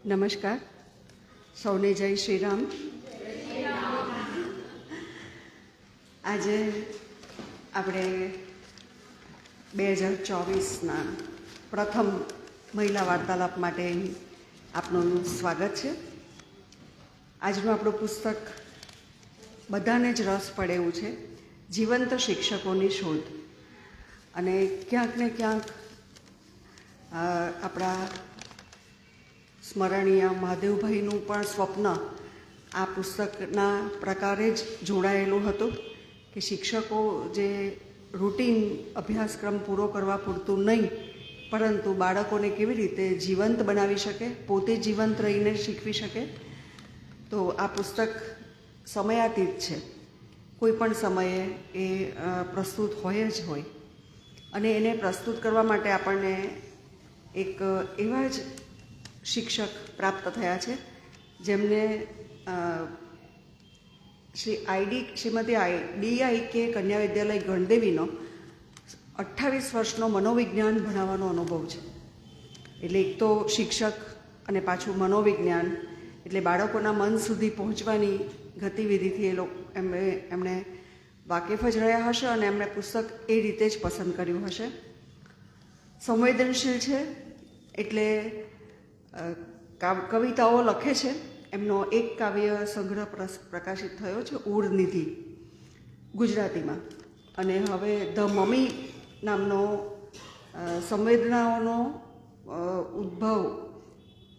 નમસ્કાર, સૌને જય શ્રી રામ. આજે આપણે 2024ના પ્રથમ મહિલા વાર્તાલાપ માટે આપનું સ્વાગત છે. આજનું આપણું પુસ્તક બધાને જ રસ પડે એવું છે, જીવંત શિક્ષકોની શોધ. અને ક્યાંક ને ક્યાંક આપણા સ્મરણીય મહાદેવભાઈનું પણ સ્વપ્ન આ પુસ્તકના પ્રકારે જ જોડાયેલું હતું કે શિક્ષકો જે રૂટીન અભ્યાસક્રમ પૂરો કરવા પૂરતું નહીં, પરંતુ બાળકોને કેવી રીતે જીવંત બનાવી શકે, પોતે જીવંત રહીને શીખવી શકે. તો આ પુસ્તક સમયાતીત છે, કોઈ પણ સમયે એ પ્રસ્તુત હોય જ હોય. અને એને પ્રસ્તુત કરવા માટે આપણને એક એવા જ શિક્ષક પ્રાપ્ત થયા છે જેમને શ્રીમતી DIK કન્યા વિદ્યાલય ગણદેવીનો 28 વર્ષનો મનોવિજ્ઞાન ભણાવવાનો અનુભવ છે. એટલે એક તો શિક્ષક અને પાછું મનોવિજ્ઞાન, એટલે બાળકોના મન સુધી પહોંચવાની ગતિવિધિથી એમણે વાકેફ જ રહ્યા હશે અને એમણે પુસ્તક એ રીતે જ પસંદ કર્યું હશે. સંવેદનશીલ છે, એટલે કવિતાઓ લખે છે. એમનો એક કાવ્ય સંગ્રહ પ્રકાશિત થયો છે, ઉર્નિધિ, ગુજરાતીમાં. અને હવે ધ મમી નામનો સંવેદનાઓનો ઉદ્ભવ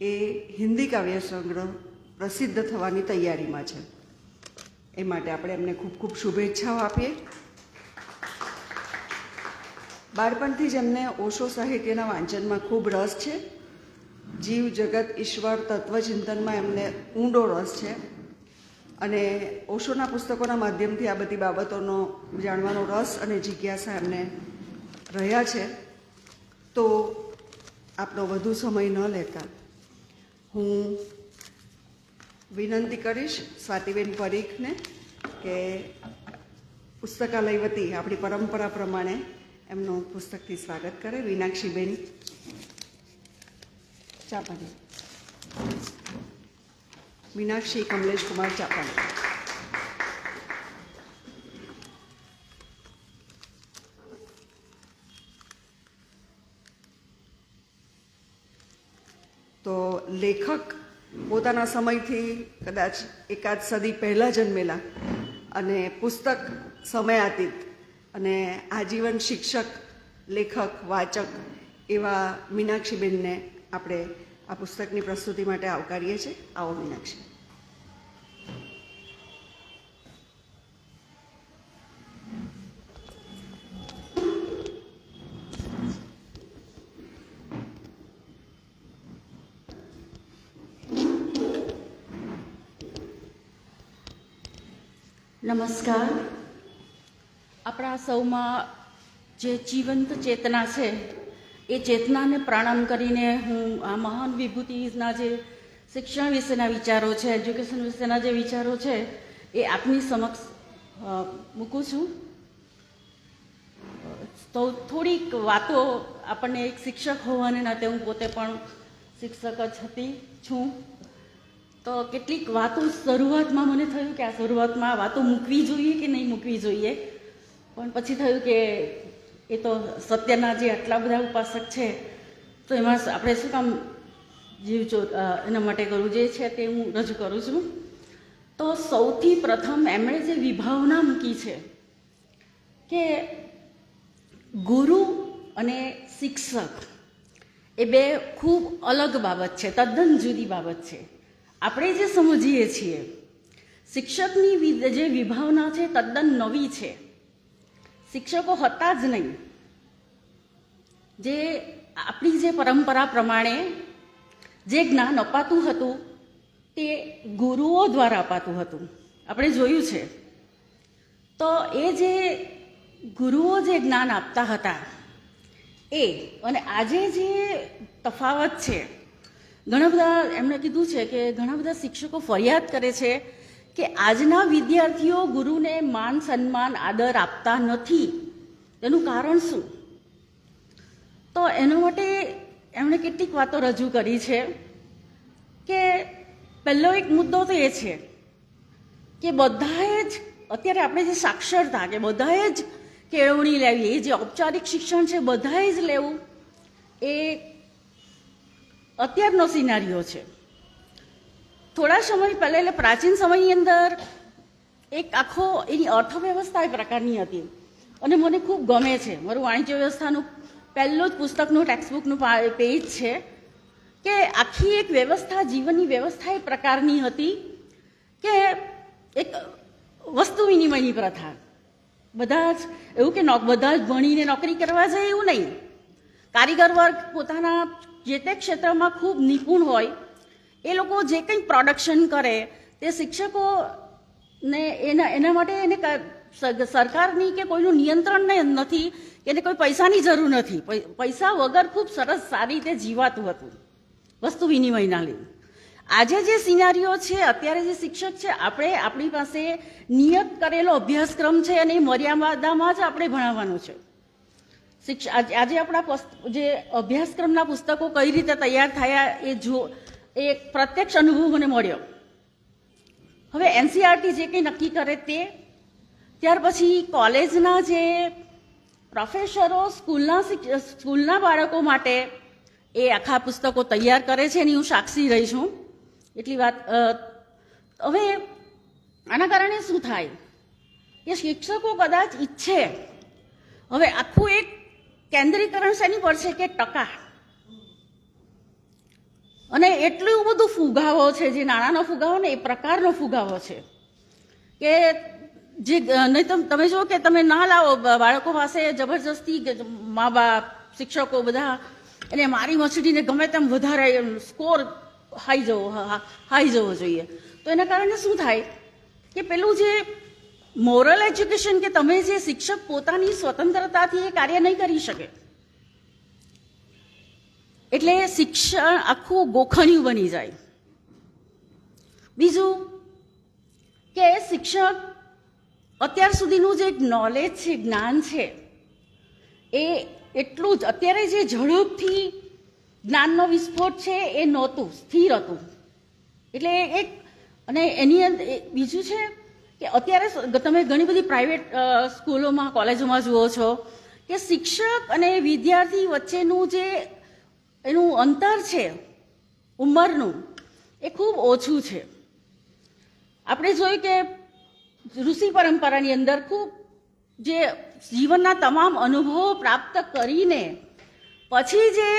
એ હિન્દી કાવ્ય સંગ્રહ પ્રસિદ્ધ થવાની તૈયારીમાં છે. એ માટે આપણે એમને ખૂબ ખૂબ શુભેચ્છાઓ આપીએ. બાળપણથી જ એમને ઓશો સાહિત્યના વાંચનમાં ખૂબ રસ છે. જીવ, જગત, ઈશ્વર, તત્વચિંતનમાં એમને ઊંડો રસ છે. અને ઓશોના પુસ્તકોના માધ્યમથી આ બધી બાબતોનો જાણવાનો રસ અને જિજ્ઞાસા એમને રહ્યા છે. તો આપનો વધુ સમય ન લેતા હું વિનંતી કરીશ સ્વાતિબેન પરીખને કે પુસ્તકાલય વતી આપણી પરંપરા પ્રમાણે એમનું પુસ્તકથી સ્વાગત કરે. મીનાક્ષીબેન ચાપાણી, મીનાક્ષી કમલેશ કુમાર ચાપાણી. તો લેખક પોતાના સમયથી કદાચ એકાદ સદી પહેલાં જન્મેલા અને પુસ્તક સમયાતીત અને આજીવન શિક્ષક, લેખક, વાચક એવા મીનાક્ષીબેનને આપણે આ પુસ્તકની પ્રસ્તુતિ માટે આવકારીએ છીએ. આવો મીનાક્ષી. નમસ્કાર. આપણા સૌમાં જે જીવંત ચેતના છે એ ચેતનાને પ્રણામ કરીને હું આ મહાન વિભૂતિના જે શિક્ષણ વિશેના વિચારો છે, એજ્યુકેશન વિશેના જે વિચારો છે એ આપની સમક્ષ મૂકું છું. તો થોડીક વાતો આપણને એક શિક્ષક હોવાને નાતે હું પોતે પણ શિક્ષક જ છું. તો કેટલીક વાતો શરૂઆતમાં મને થયું કે આ શરૂઆતમાં આ વાતો મૂકવી જોઈએ કે નહીં મૂકવી જોઈએ, પણ પછી થયું કે એ તો સત્યના જે આટલા બધા ઉપાસક છે તો એમાં આપણે શું કામ એના માટે કરવું જે છે તે હું રજૂ કરું છું. તો સૌથી પ્રથમ એમણે જે વિભાવના મૂકી છે કે ગુરુ અને શિક્ષક એ બે ખૂબ અલગ બાબત છે, તદ્દન જુદી બાબત છે. આપણે જે સમજીએ છીએ શિક્ષકની જે વિભાવના છે તદ્દન નવી છે. શિક્ષકો હતા જ નહીં. જે આપણી જે પરંપરા પ્રમાણે જે જ્ઞાન અપાતું હતું તે ગુરુઓ દ્વારા અપાતું હતું, આપણે જોયું છે. તો એ જે ગુરુઓ જે જ્ઞાન આપતા હતા એ અને આજે જે તફાવત છે, ઘણા બધા એમણે કીધું છે કે ઘણા બધા શિક્ષકો ફરિયાદ કરે છે કે આજના વિદ્યાર્થીઓ ગુરુને માન, સન્માન, આદર આપતા નથી. તેનું કારણ શું? તો એના માટે એમણે કેટલીક વાતો રજૂ કરી છે કે પહેલો એક મુદ્દો તો એ છે કે બધાએ જ અત્યારે આપણે જે સાક્ષરતા કે બધાએ જ કેળવણી લેવી, એ જે ઔપચારિક શિક્ષણ છે બધાએ જ લેવું, એ અત્યારનો સિનારીઓ છે. થોડા સમય પહેલાં એટલે પ્રાચીન સમયની અંદર એક આખો એની અર્થવ્યવસ્થા એ પ્રકારની હતી અને મને ખૂબ ગમે છે. મારું વાણિજ્ય વ્યવસ્થાનું પહેલું જ પુસ્તકનું ટેક્સ્ટબુકનું પેજ છે કે આખી એક વ્યવસ્થા, જીવનની વ્યવસ્થા એ પ્રકારની હતી કે એક વસ્તુ વિનિમયની પ્રથા. બધા જ એવું કે બધા જ ભણીને નોકરી કરવા જાય એવું નહીં. કારીગર વર્ગ પોતાના જે તે ક્ષેત્રમાં ખૂબ નિપુણ હોય, એ લોકો જે કંઈ પ્રોડક્શન કરે તે શિક્ષકોને એના માટે એને સરકારની કે કોઈનું નિયંત્રણ નથી, કે એને કોઈ પૈસાની જરૂર નથી. પૈસા વગર ખૂબ સરસ સારી રીતે જીવાતું હતું વસ્તુ વિનિમયના લીધે. આજે જે સિનારીઓ છે, અત્યારે જે શિક્ષક છે, આપણી પાસે નિયત કરેલો અભ્યાસક્રમ છે અને એ મર્યાદામાં જ આપણે ભણાવવાનું છે. આજે આપણા જે અભ્યાસક્રમના પુસ્તકો કઈ રીતે તૈયાર થયા એ પ્રત્યક્ષ અનુભવ મને મળ્યો. હવે એનસીઆરટી જે કંઈ નક્કી કરે તે, ત્યાર પછી કોલેજના જે પ્રોફેસરો સ્કૂલના બાળકો માટે એ આખા પુસ્તકો તૈયાર કરે છે એની હું સાક્ષી રહી છું. એટલી વાત. હવે આના કારણે શું થાય કે શિક્ષકો કદાચ ઈચ્છે, હવે આખું એક કેન્દ્રીકરણ શેની પર છે કે ટકા, અને એટલું બધું ફુગાવો છે, જે નાણાંનો ફુગાવો ને એ પ્રકારનો ફુગાવો છે કે જે નહીં તમે જો કે તમે ના લાવો બાળકો પાસે જબરજસ્તી મા બાપ, શિક્ષકો બધા એને મારી મચડીને ગમે તેમ વધારે સ્કોર હાઈ જવો જોઈએ. તો એના કારણે શું થાય કે પેલું જે મોરલ એજ્યુકેશન, કે તમે જે શિક્ષક પોતાની સ્વતંત્રતાથી એ કાર્ય નહીં કરી શકે, એટલે શિક્ષણ આખું ગોખણિયું બની જાય. બીજું કે શિક્ષક અત્યાર સુધીનું જે નોલેજ છે, જ્ઞાન છે, એ એટલું જ અત્યારે જે ઝડપથી જ્ઞાનનો વિસ્ફોટ છે એ નહોતું, સ્થિર હતું. એટલે એક અને એની અંદર બીજું છે કે અત્યારે તમે ઘણી બધી પ્રાઇવેટ સ્કૂલોમાં, કોલેજોમાં જુઓ છો કે શિક્ષક અને વિદ્યાર્થી વચ્ચેનું જે એનું અંતર છે ઉંમરનું, એ ખૂબ ઓછું છે. આપણે જોયું કે ઋષિ પરંપરાની અંદર ખૂબ જે જીવનના તમામ અનુભવો પ્રાપ્ત કરીને પછી જે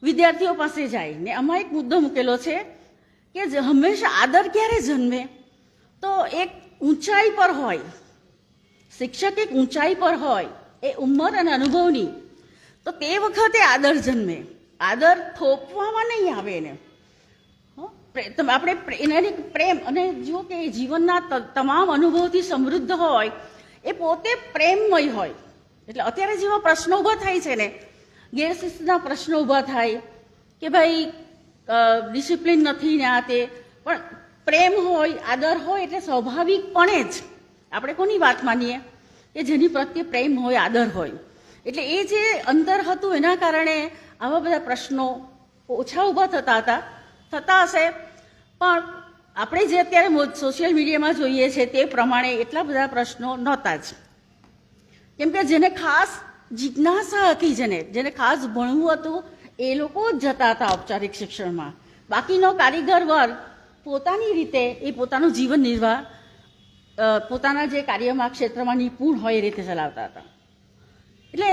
વિદ્યાર્થીઓ પાસે જાય ને, આમાં એક મુદ્દો મૂકેલો છે કે હંમેશા આદર ક્યારે જન્મે, તો એક ઊંચાઈ પર હોય, શિક્ષક એક ઊંચાઈ પર હોય એ ઉંમર અને અનુભવની, તો તે વખતે આદર જન્મે. આદર થોપવામાં નહીં આવે એને. આપણે એનાથી પ્રેમ, અને જુઓ કે જીવનના તમામ અનુભવથી સમૃદ્ધ હોય, એ પોતે પ્રેમમય હોય. એટલે અત્યારે જેવા પ્રશ્નો ઊભા થાય છે ને, ગેરશિસ્તના પ્રશ્નો ઊભા થાય કે ભાઈ ડિસિપ્લિન નથી ને આ તે, પણ પ્રેમ હોય, આદર હોય એટલે સ્વાભાવિકપણે જ આપણે કોની વાત માનીએ કે જેની પ્રત્યે પ્રેમ હોય, આદર હોય. એટલે એ જે અંતર હતું એના કારણે આવા બધા પ્રશ્નો ઓછા ઊભા થતા હશે. પણ આપણે જે અત્યારે સોશિયલ મીડિયામાં જોઈએ છે તે પ્રમાણે એટલા બધા પ્રશ્નો નહોતા જ. કેમ કે જેને ખાસ જિજ્ઞાસા હતી, જેને ખાસ ભણવું હતું, એ લોકો જ જતા હતા ઔપચારિક શિક્ષણમાં. બાકીનો કારીગર વર્ગ પોતાની રીતે એ પોતાનું જીવન નિર્વાહ પોતાના જે કાર્યમાં ક્ષેત્રમાં નિપુણ હોય એ રીતે ચલાવતા હતા. એટલે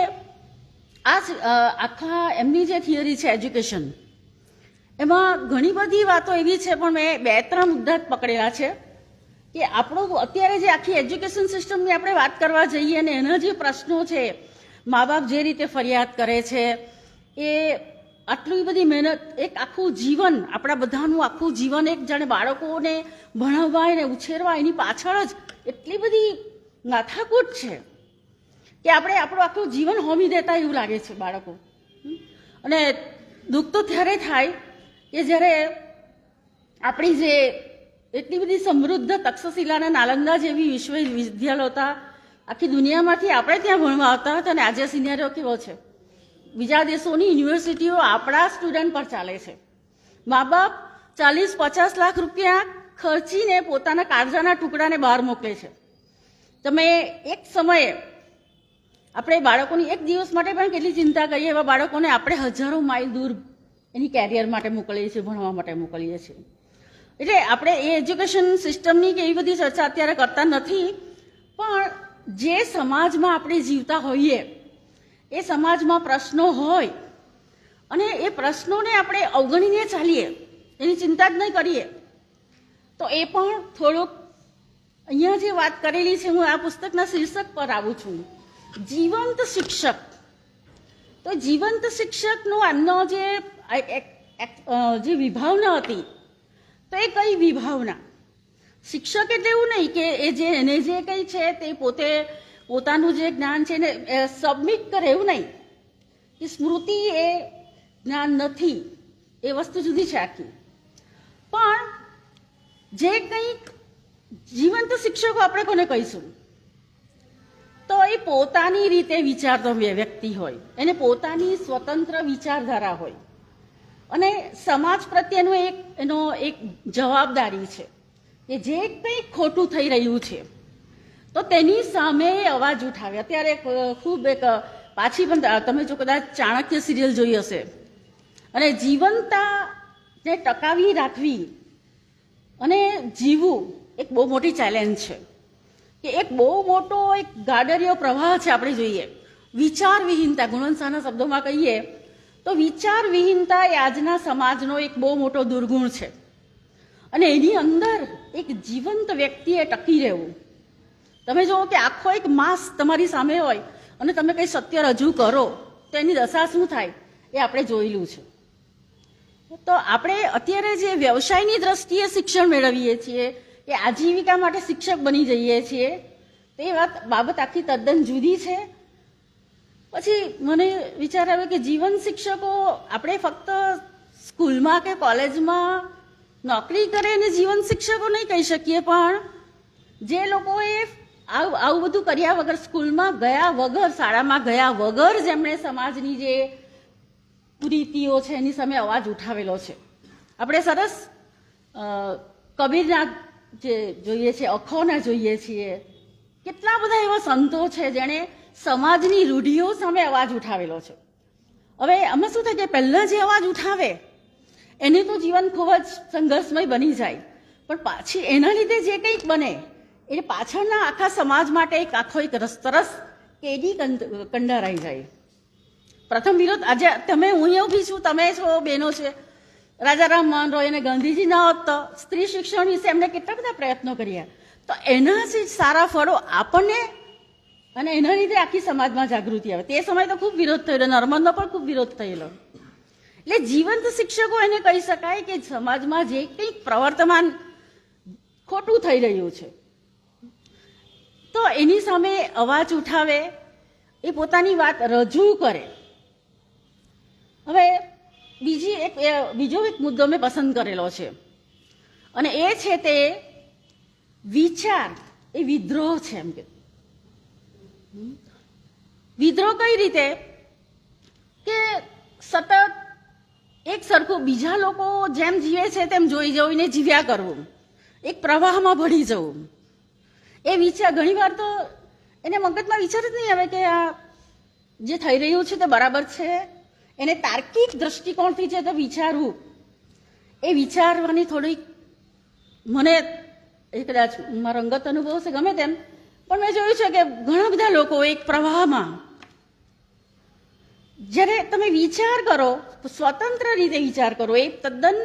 આખા એમની જે થિયરી છે એજ્યુકેશન, એમાં ઘણી બધી વાતો એવી છે, પણ મેં 2-3 મુદ્દા જ પકડેલા છે કે આપણું અત્યારે જે આખી એજ્યુકેશન સિસ્ટમની આપણે વાત કરવા જઈએ અને એના જે પ્રશ્નો છે, મા બાપ જે રીતે ફરિયાદ કરે છે, એ આટલી બધી મહેનત, એક આખું જીવન, આપણા બધાનું આખું જીવન એક જાણે બાળકોને ભણાવવા અને ઉછેરવા, એની પાછળ જ એટલી બધી માથાકૂટ છે કે આપણે આપણું આખું જીવન હોમી દેતા એવું લાગે છે બાળકો. અને દુઃખ તો ત્યારે થાય કે જ્યારે આપણી જે એટલી બધી સમૃદ્ધ તક્ષશિલા અને નાલંદા જેવી વિશ્વવિદ્યાલયો હતા, આખી દુનિયામાંથી આપણે ત્યાં ભણવા આવતા હતા, અને આજે સિનિયરો કેવો છે, બીજા દેશોની યુનિવર્સિટીઓ આપણા સ્ટુડન્ટ પર ચાલે છે. મા બાપ 40-50 લાખ રૂપિયા ખર્ચીને પોતાના કાળજાના ટુકડાને બહાર મોકલે છે. તમે એક સમયે આપણે બાળકોની એક દિવસ માટે પણ કેટલી ચિંતા કરીએ, એવા બાળકોને આપણે હજારો માઇલ દૂર એની કેરિયર માટે મોકલીએ છીએ, ભણવા માટે મોકલીએ છીએ. એટલે આપણે એ એજ્યુકેશન સિસ્ટમની કે એવી બધી ચર્ચા અત્યારે કરતા નથી, પણ જે સમાજમાં આપણે જીવતા હોઈએ એ સમાજમાં પ્રશ્નો હોય અને એ પ્રશ્નોને આપણે અવગણીને ચાલીએ, એની ચિંતા જ નહીં કરીએ, તો એ પણ થોડુંક અહીંયા જે વાત કરેલી છે, હું આ પુસ્તકના શીર્ષક પર આવું છું, જીવંત શિક્ષક. તો જીવંત શિક્ષકનો આનો જે વિભાવના હતી, તો એ કઈ વિભાવના? શિક્ષક એટલે એવું નહીં કે એને જે કંઈ છે તે પોતે પોતાનું જે જ્ઞાન છે ને સબમિટ કરે, એવું નહીં કે સ્મૃતિ એ જ્ઞાન નથી, એ વસ્તુ જુદી છે આખી. પણ જે કંઈક જીવંત શિક્ષકો આપણે કોને કહીશું? તો એ પોતાની રીતે વિચારતો વ્યક્તિ હોય, એને પોતાની સ્વતંત્ર વિચારધારા હોય અને સમાજ પ્રત્યેનો એનો એક જવાબદારી છે કે જે કંઈ ખોટું થઈ રહ્યું છે તો તેની સામે અવાજ ઉઠાવે. અત્યારે ખૂબ એક પાછી પણ તમે જો કદાચ ચાણક્ય સિરિયલ જોઈ હશે, અને જીવંતતાને ટકાવી રાખવી અને જીવવું એક બહુ મોટી ચેલેન્જ છે, કે એક બહુ મોટો એક ગાડરિયો પ્રવાહ છે. આપણે જોઈએ વિચાર વિહીનતા, ગુણવંત શાહના શબ્દોમાં કહીએ તો વિચાર વિહીનતા એ આજના સમાજનો એક બહુ મોટો દુર્ગુણ છે, અને એની અંદર એક જીવંત વ્યક્તિએ ટકી રહેવું. તમે જુઓ કે આખો એક માસ તમારી સામે હોય અને તમે કંઈ સત્ય રજૂ કરો તો એની દશા શું થાય એ આપણે જોયેલું છે. તો આપણે અત્યારે જે વ્યવસાયની દ્રષ્ટિએ શિક્ષણ મેળવીએ છીએ કે આજીવિકા માટે શિક્ષક બની જઈએ છીએ, તે બાબત આખી તદ્દન જુદી છે. પછી મને વિચાર આવ્યો કે જીવન શિક્ષકો આપણે ફક્ત સ્કૂલમાં કે કોલેજમાં નોકરી કરે એને જીવન શિક્ષકો નહીં કહી શકીએ, પણ જે લોકોએ આવું બધું કર્યા વગર, સ્કૂલમાં ગયા વગર, શાળામાં ગયા વગર જેમણે સમાજની જે કુરીતિઓ છે એની સામે અવાજ ઉઠાવેલો છે. આપણે સરસ કબીરના જે જોઈએ છીએ, અખોના જોઈએ છીએ, કેટલા બધા એવા સંતો છે જેણે સમાજની રૂઢિઓ સામે અવાજ ઉઠાવેલો છે. હવે આમાં શું થાય કે પહેલાં જે અવાજ ઉઠાવે એને તો જીવન ખૂબ જ સંઘર્ષમય બની જાય, પણ પાછી એના લીધે જે કંઈક બને એટલે પાછળના આખા સમાજ માટે એક આખો એક રસતરસ કેડી કંડારાઈ જાય. પ્રથમ વિરોધ, આજે હું અહીંયા ઊભી છું, તમે છો, બહેનો છે, રાજારામ મોહન રોય અને ગાંધીજી ના હોત તો સ્ત્રી શિક્ષણ વિશે એમણે કેટલા બધા પ્રયત્નો કર્યા, તો એના જ સારા ફળો આપણને, અને એના લીધે આખી સમાજમાં જાગૃતિ આવે. તે સમયે તો ખૂબ વિરોધ થયેલો, નર્મદનો પણ ખૂબ વિરોધ થયેલો. એટલે જીવંત શિક્ષકો એને કહી શકાય કે સમાજમાં જે કંઈક પ્રવર્તમાન ખોટું થઈ રહ્યું છે તો એની સામે અવાજ ઉઠાવે, એ પોતાની વાત રજૂ કરે. હવે બીજો એક મુદ્દો મેં પસંદ કરેલો છે, અને એ છે તે વિચાર એ વિદ્રોહ છે. એમ કે વિદ્રોહ કઈ રીતે કે સતત એક સરખું બીજા લોકો જેમ જીવે છે તેમ જોઈને જીવ્યા કરવું, એક પ્રવાહમાં ભળી જવું. એ વિચાર ઘણીવાર તો એને મગજમાં વિચાર જ નહીં આવે કે આ જે થઈ રહ્યું છે તે બરાબર છે. એને તાર્કિક દ્રષ્ટિકોણથી છે તો વિચારવું, એ વિચારવાની થોડીક મને એ કદાચ મારો અંગત અનુભવ છે ગમે તેમ, પણ મેં જોયું છે કે ઘણા બધા લોકો એક પ્રવાહમાં, જ્યારે તમે વિચાર કરો, સ્વતંત્ર રીતે વિચાર કરો, એ તદ્દન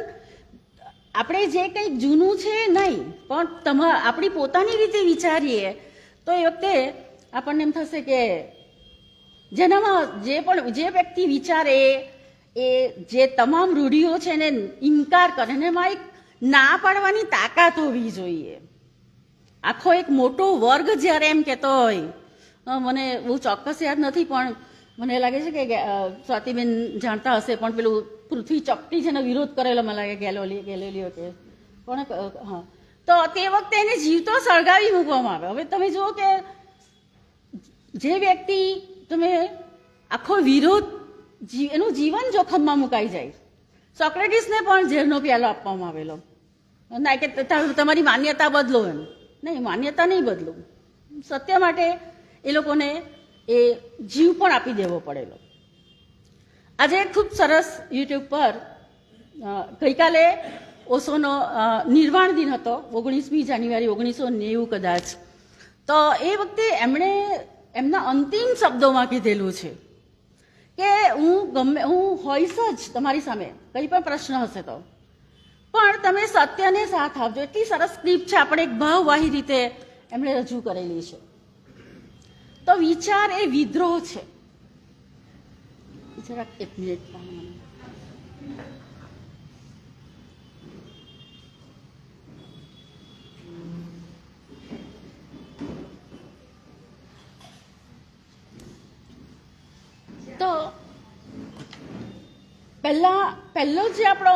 આપણે જે કંઈક જૂનું છે નહીં, પણ આપણી પોતાની રીતે વિચારીએ તો એ વખતે આપણને એમ થશે કે જેનામાં જે વ્યક્તિ વિચારે એ જે તમામ રૂઢિઓ છે એને ઇનકાર કરે, અને એમાં એક ના પાડવાની તાકાત હોવી જોઈએ. આખો એક મોટો વર્ગ જ્યારે એમ કહેતો હોય, મને બહુ ચોક્કસ યાદ નથી, પણ મને લાગે છે કે સ્વાતિબેન જાણતા હશે, પણ પેલું પૃથ્વી ચપટી છે ને વિરોધ કરેલો મને લાગે ગેલેલિયો કે કોણે, હા, તો તે વખતે એને જીવતો સળગાવી મૂકવામાં આવે. હવે તમે જુઓ કે જે વ્યક્તિ તમે આખો વિરોધ, એનું જીવન જોખમમાં મુકાઈ જાય, સોક્રેટિસને પણ ઝેરનો પ્યાલો આપવામાં આવેલો, ના કે તમારી માન્યતા બદલો એમ. નહીં, માન્યતા નહીં બદલું, સત્ય માટે એ લોકોને એ જીવ પણ આપી દેવો પડેલો. આજે ખૂબ સરસ યુટ્યુબ પર ગઈકાલે ઓશોનો નિર્વાણ દિન હતો, 19મી જાન્યુઆરી 1990 કદાચ. તો એ વખતે એમણે એમના અંતિમ શબ્દોમાં કીધેલું છે કે હું હોઈશ જ તમારી સામે, કંઈ પણ પ્રશ્ન હશે તો, પણ તમે સત્યને સાથ આપજો. એટલી સરસ સ્ક્રિપ્ટ છે, આપણે એક ભાવવાહી રીતે એમણે રજૂ કરેલી છે. તો વિચાર એ વિદ્રોહ છે. જરાક એક મિનિટ. તો પહેલો જે આપણો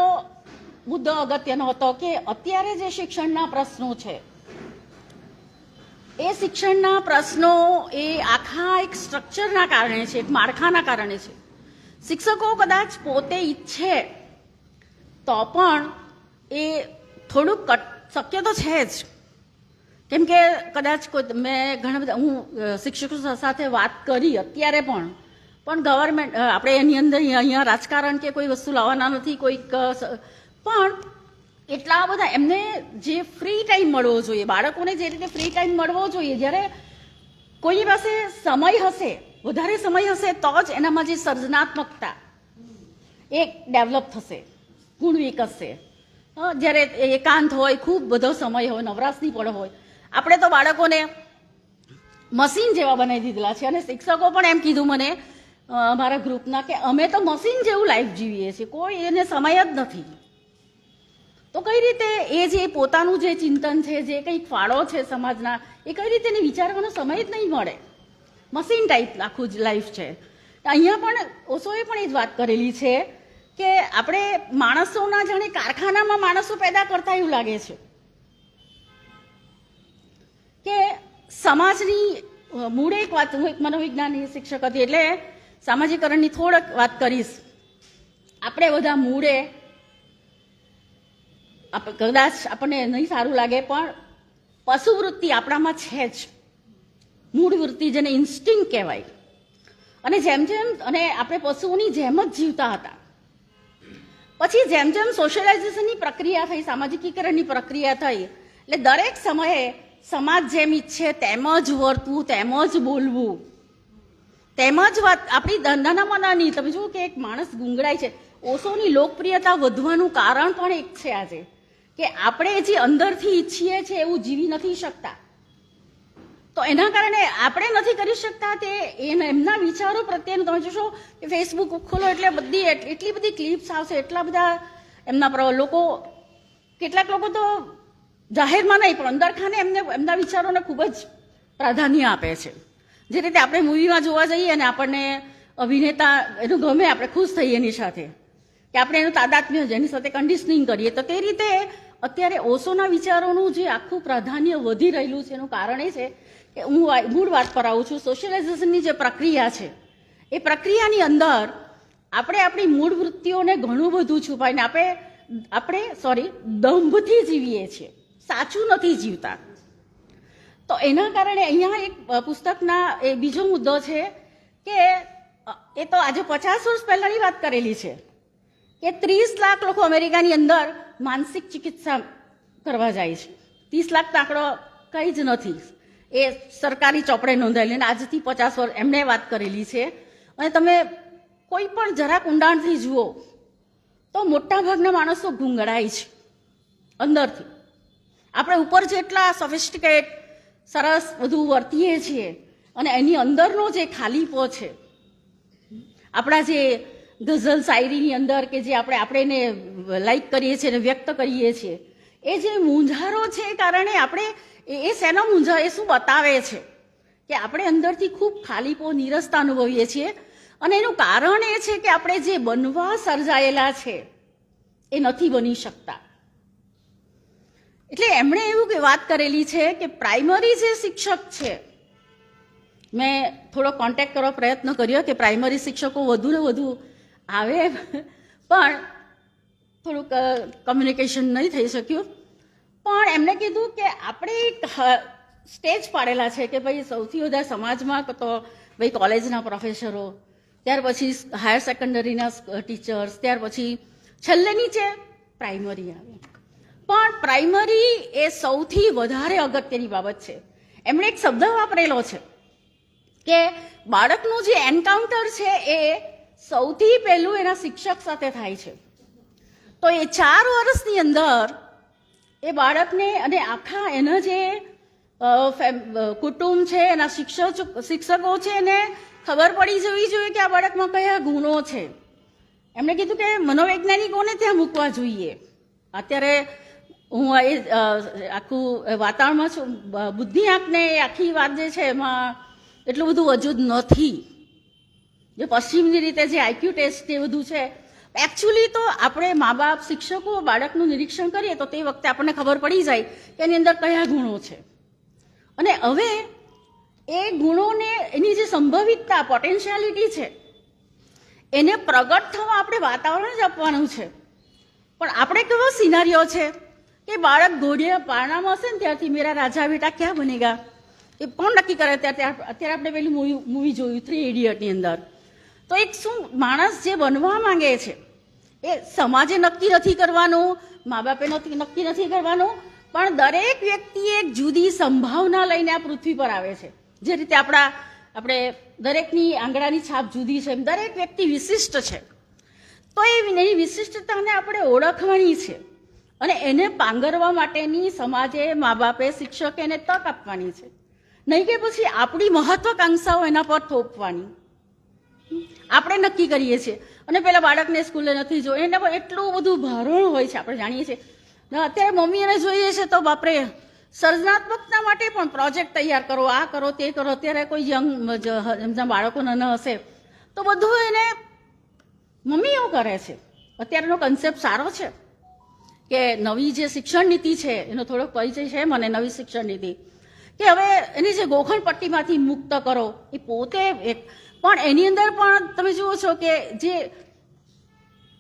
મુદ્દો અગત્યનો હતો કે અત્યારે જે શિક્ષણના પ્રશ્નો છે, એ શિક્ષણના પ્રશ્નો એ આખા એક સ્ટ્રક્ચરના કારણે છે, એક માળખાના કારણે છે. શિક્ષકો કદાચ પોતે ઈચ્છે તો પણ એ થોડુંક શક્ય તો છે જ, કેમ કે કદાચ મેં ઘણા બધા હું શિક્ષકો સાથે વાત કરી અત્યારે પણ ગવર્મેન્ટ આપણે એની અંદર અહીંયા રાજકારણ કે કોઈ વસ્તુ લાવવાના નથી, કોઈક પણ એટલા બધા એમને જે ફ્રી ટાઈમ મળવો જોઈએ, બાળકોને જે રીતે ફ્રી ટાઈમ મળવો જોઈએ, જ્યારે કોઈની પાસે સમય હશે, વધારે સમય હશે તો જ એનામાં જે સર્જનાત્મકતા એ ડેવલપ થશે, ગુણ વિકસશે. જ્યારે એકાંત હોય, ખૂબ બધો સમય હોય, નવરાશની પણ હોય, આપણે તો બાળકોને મશીન જેવા બનાવી દીધેલા છે. અને શિક્ષકો પણ એમ કીધું મને અમારા ગ્રુપના કે અમે તો મશીન જેવું લાઈફ જીવીએ છીએ, કોઈ એને સમય જ નથી. તો કઈ રીતે એ જે પોતાનું જે ચિંતન છે, જે કંઈક ફાળો છે સમાજના, એ કઈ રીતે એને વિચારવાનો સમય જ નહીં મળે. મશીન ટાઈપ આખું જ લાઈફ છે. અહીંયા પણ ઓશોએ પણ એ જ વાત કરેલી છે કે આપણે માણસોના જાણે કારખાનામાં માણસો પેદા કરતા એવું લાગે છે કે સમાજની મૂળ એક વાત, હું એક મનોવિજ્ઞાનની શિક્ષક હતી એટલે સામાજિકરણની થોડક વાત કરીશ. આપણે બધા મૂળે કદાચ આપણને નહીં સારું લાગે પણ પશુવૃત્તિ આપણામાં છે જ, મૂળ વૃત્તિ જેને ઇન્સ્ટિંક્ટ કહેવાય. અને જેમ અને આપણે પશુઓની જેમ જ જીવતા હતા. પછી જેમ સોશિયલાઇઝેશનની પ્રક્રિયા થઈ, સામાજિકીકરણની પ્રક્રિયા થઈ, એટલે દરેક સમયે સમાજ જેમ ઈચ્છે તેમ જ વર્તવું, તેમ જ બોલવું, તેમ જ વાત. આપણી નાનામાં નાની તમે જુઓ કે એક માણસ ગુંગળાય છે. ઓશોની લોકપ્રિયતા વધવાનું કારણ પણ એક છે આજે કે આપણે જે અંદરથી ઈચ્છીએ છીએ એવું જીવી નથી શકતા. તો એના કારણે આપણે નથી કરી શકતા તે એમના વિચારો પ્રત્યેનું તમે જોશો કે ફેસબુક ખોલો એટલે એટલી બધી ક્લિપ્સ આવશે, એટલા બધા એમના લોકો, કેટલાક લોકો તો જાહેરમાં નહીં પણ અંદરખાને એમના વિચારોને ખૂબ જ પ્રાધાન્ય આપે છે. જે રીતે આપણે મૂવીમાં જોવા જઈએ અને આપણને અભિનેતા એનું ગમે, આપણે ખુશ થઈએ એની સાથે, કે આપણે એનું તાદાત્મ્ય એની સાથે કન્ડિશનિંગ કરીએ. તો તે રીતે અત્યારે ઓશોના વિચારોનું જે આખું પ્રાધાન્ય વધી રહેલું છે એનું કારણ એ છે કે હું મૂળ વાત પર આવું છું. સોશિયલાઇઝેશનની જે પ્રક્રિયા છે એ પ્રક્રિયાની અંદર આપણે આપણી મૂળ વૃત્તિઓને ઘણું બધું છુપાઈને આપણે દંભથી જીવીએ છીએ, સાચું નથી જીવતા. તો એના કારણે અહીંયા એક પુસ્તકના એ બીજો મુદ્દો છે કે એ તો આજે 50 વર્ષ પહેલાની વાત કરેલી છે કે 30 લાખ લોકો અમેરિકાની અંદર માનસિક ચિકિત્સા કરવા જાય છે. 30 લાખ આંકડો કંઈ જ નથી, એ સરકારી ચોપડે નોંધાયેલી. અને આજથી 50 વર્ષ એમણે વાત કરેલી છે. અને તમે કોઈ પણ જરાક ઊંડાણથી જુઓ તો મોટાભાગના માણસો ગુંગળાય છે અંદરથી. આપણે ઉપર જેટલા સોફિસ્ટિકેટ સરસ બધું વર્તીએ છીએ અને એની અંદરનો જે ખાલીપો છે, આપણા જે ગઝલ શાયરીની અંદર કે જે આપણે એને લાઈક કરીએ છીએ અને વ્યક્ત કરીએ છીએ, એ જે મૂંઝારો છે કારણે આપણે એ શેનો મૂંઝારો, એ શું બતાવે છે કે આપણે અંદરથી ખૂબ ખાલીપો, નીરસતા અનુભવીએ છીએ. અને એનું કારણ એ છે કે આપણે જે બનવા સર્જાયેલા છે એ નથી બની શકતા. એટલે એમણે એવું વાત કરેલી છે કે પ્રાઇમરી જે શિક્ષક છે, મેં થોડો કોન્ટેક્ટ કરવા પ્રયત્ન કર્યો કે પ્રાઇમરી શિક્ષકો વધુ ને વધુ આવે, પણ થોડુંક કમ્યુનિકેશન નહીં થઈ શક્યું. પણ એમણે કીધું કે આપણે એક સ્ટેજ પાડેલા છે કે ભાઈ સૌથી વધારે સમાજમાં તો ભાઈ કોલેજના પ્રોફેસરો, ત્યાર પછી હાયર સેકન્ડરીના ટીચર્સ, ત્યાર પછી છેલ્લે નીચે પ્રાઇમરી આવે. પણ પ્રાઇમરી એ સૌથી વધારે અગત્યની બાબત છે. એમણે એક શબ્દ વાપરેલો છે કે બાળકનું જે એન્કાઉન્ટર છે એ સૌથી પહેલું એના શિક્ષક સાથે થાય છે. તો એ 4 વર્ષની અંદર એ બાળકને અને આખા એના જે કુટુંબ છે, એના શિક્ષકો છે, એને ખબર પડી જવી જોઈએ કે આ બાળકમાં કયા ગુણો છે. એમણે કીધું કે મનોવૈજ્ઞાનિકોને ત્યાં મૂકવા જોઈએ. અત્યારે હું એ આખું વાતાવરણમાં છું, બુદ્ધિઆંકને આખી વાત જે છે એમાં એટલું બધું વજૂદ નથી. જે પશ્ચિમની રીતે જે આઈક્યુ ટેસ્ટ એ બધું છે, એકચ્યુઅલી તો આપણે મા બાપ શિક્ષકો બાળકનું નિરીક્ષણ કરીએ તો તે વખતે આપણને ખબર પડી જાય કે એની અંદર કયા ગુણો છે. અને હવે એ ગુણોને એની જે સંભવિતતા પોટેન્શિયાલિટી છે એને પ્રગટ થવા આપણે વાતાવરણ જ આપવાનું છે. પણ આપણે કેવો સિનારીઓ છે કે બાળક ઘોડિયા પારણામાં હશે ને ત્યારથી મેરા રાજા બેટા ક્યાં બનેગા એ કોણ નક્કી કરે. અત્યારે આપણે પેલી મૂવી જોયું 3 ઇડિયટની અંદર. તો એક શું માણસ જે બનવા માંગે છે એ સમાજે નક્કી નથી કરવાનું, મા બાપે નક્કી નથી કરવાનું, પણ દરેક વ્યક્તિ એક જુદી સંભાવના લઈને આ પૃથ્વી પર આવે છે. જે રીતે આપણે દરેકની આંગળાની છાપ જુદી છે, એમ દરેક વ્યક્તિ વિશિષ્ટ છે. તો એની વિશિષ્ટતાને આપણે ઓળખવાની છે અને એને પાંગરવા માટેની સમાજે, મા બાપે, શિક્ષકે એને તક આપવાની છે. નહીં કે પછી આપણી મહત્વાકાંક્ષાઓ એના પર થોપવાની. આપણે નક્કી કરીએ છીએ અને પેલા બાળકને સ્કૂલે નથી જોયું, એને એટલું બધું ભારણ હોય છે, આપણે જાણીએ છીએ. અત્યારે મમ્મી એને જોઈએ છે તો બાપરે સર્જનાત્મકતા માટે પણ પ્રોજેક્ટ તૈયાર કરો, આ કરો, તે કરો. અત્યારે કોઈ એમના બાળકો નાના હશે તો બધું એને મમ્મી એવું કરે છે. અત્યારનો કન્સેપ્ટ સારો છે કે નવી જે શિક્ષણ નીતિ છે એનો થોડોક પરિચય છે મને. નવી શિક્ષણ નીતિ કે હવે એની જે ગોખણ પટ્ટીમાંથી મુક્ત કરો એ પોતે એક, પણ એની અંદર પણ તમે જુઓ છો કે જે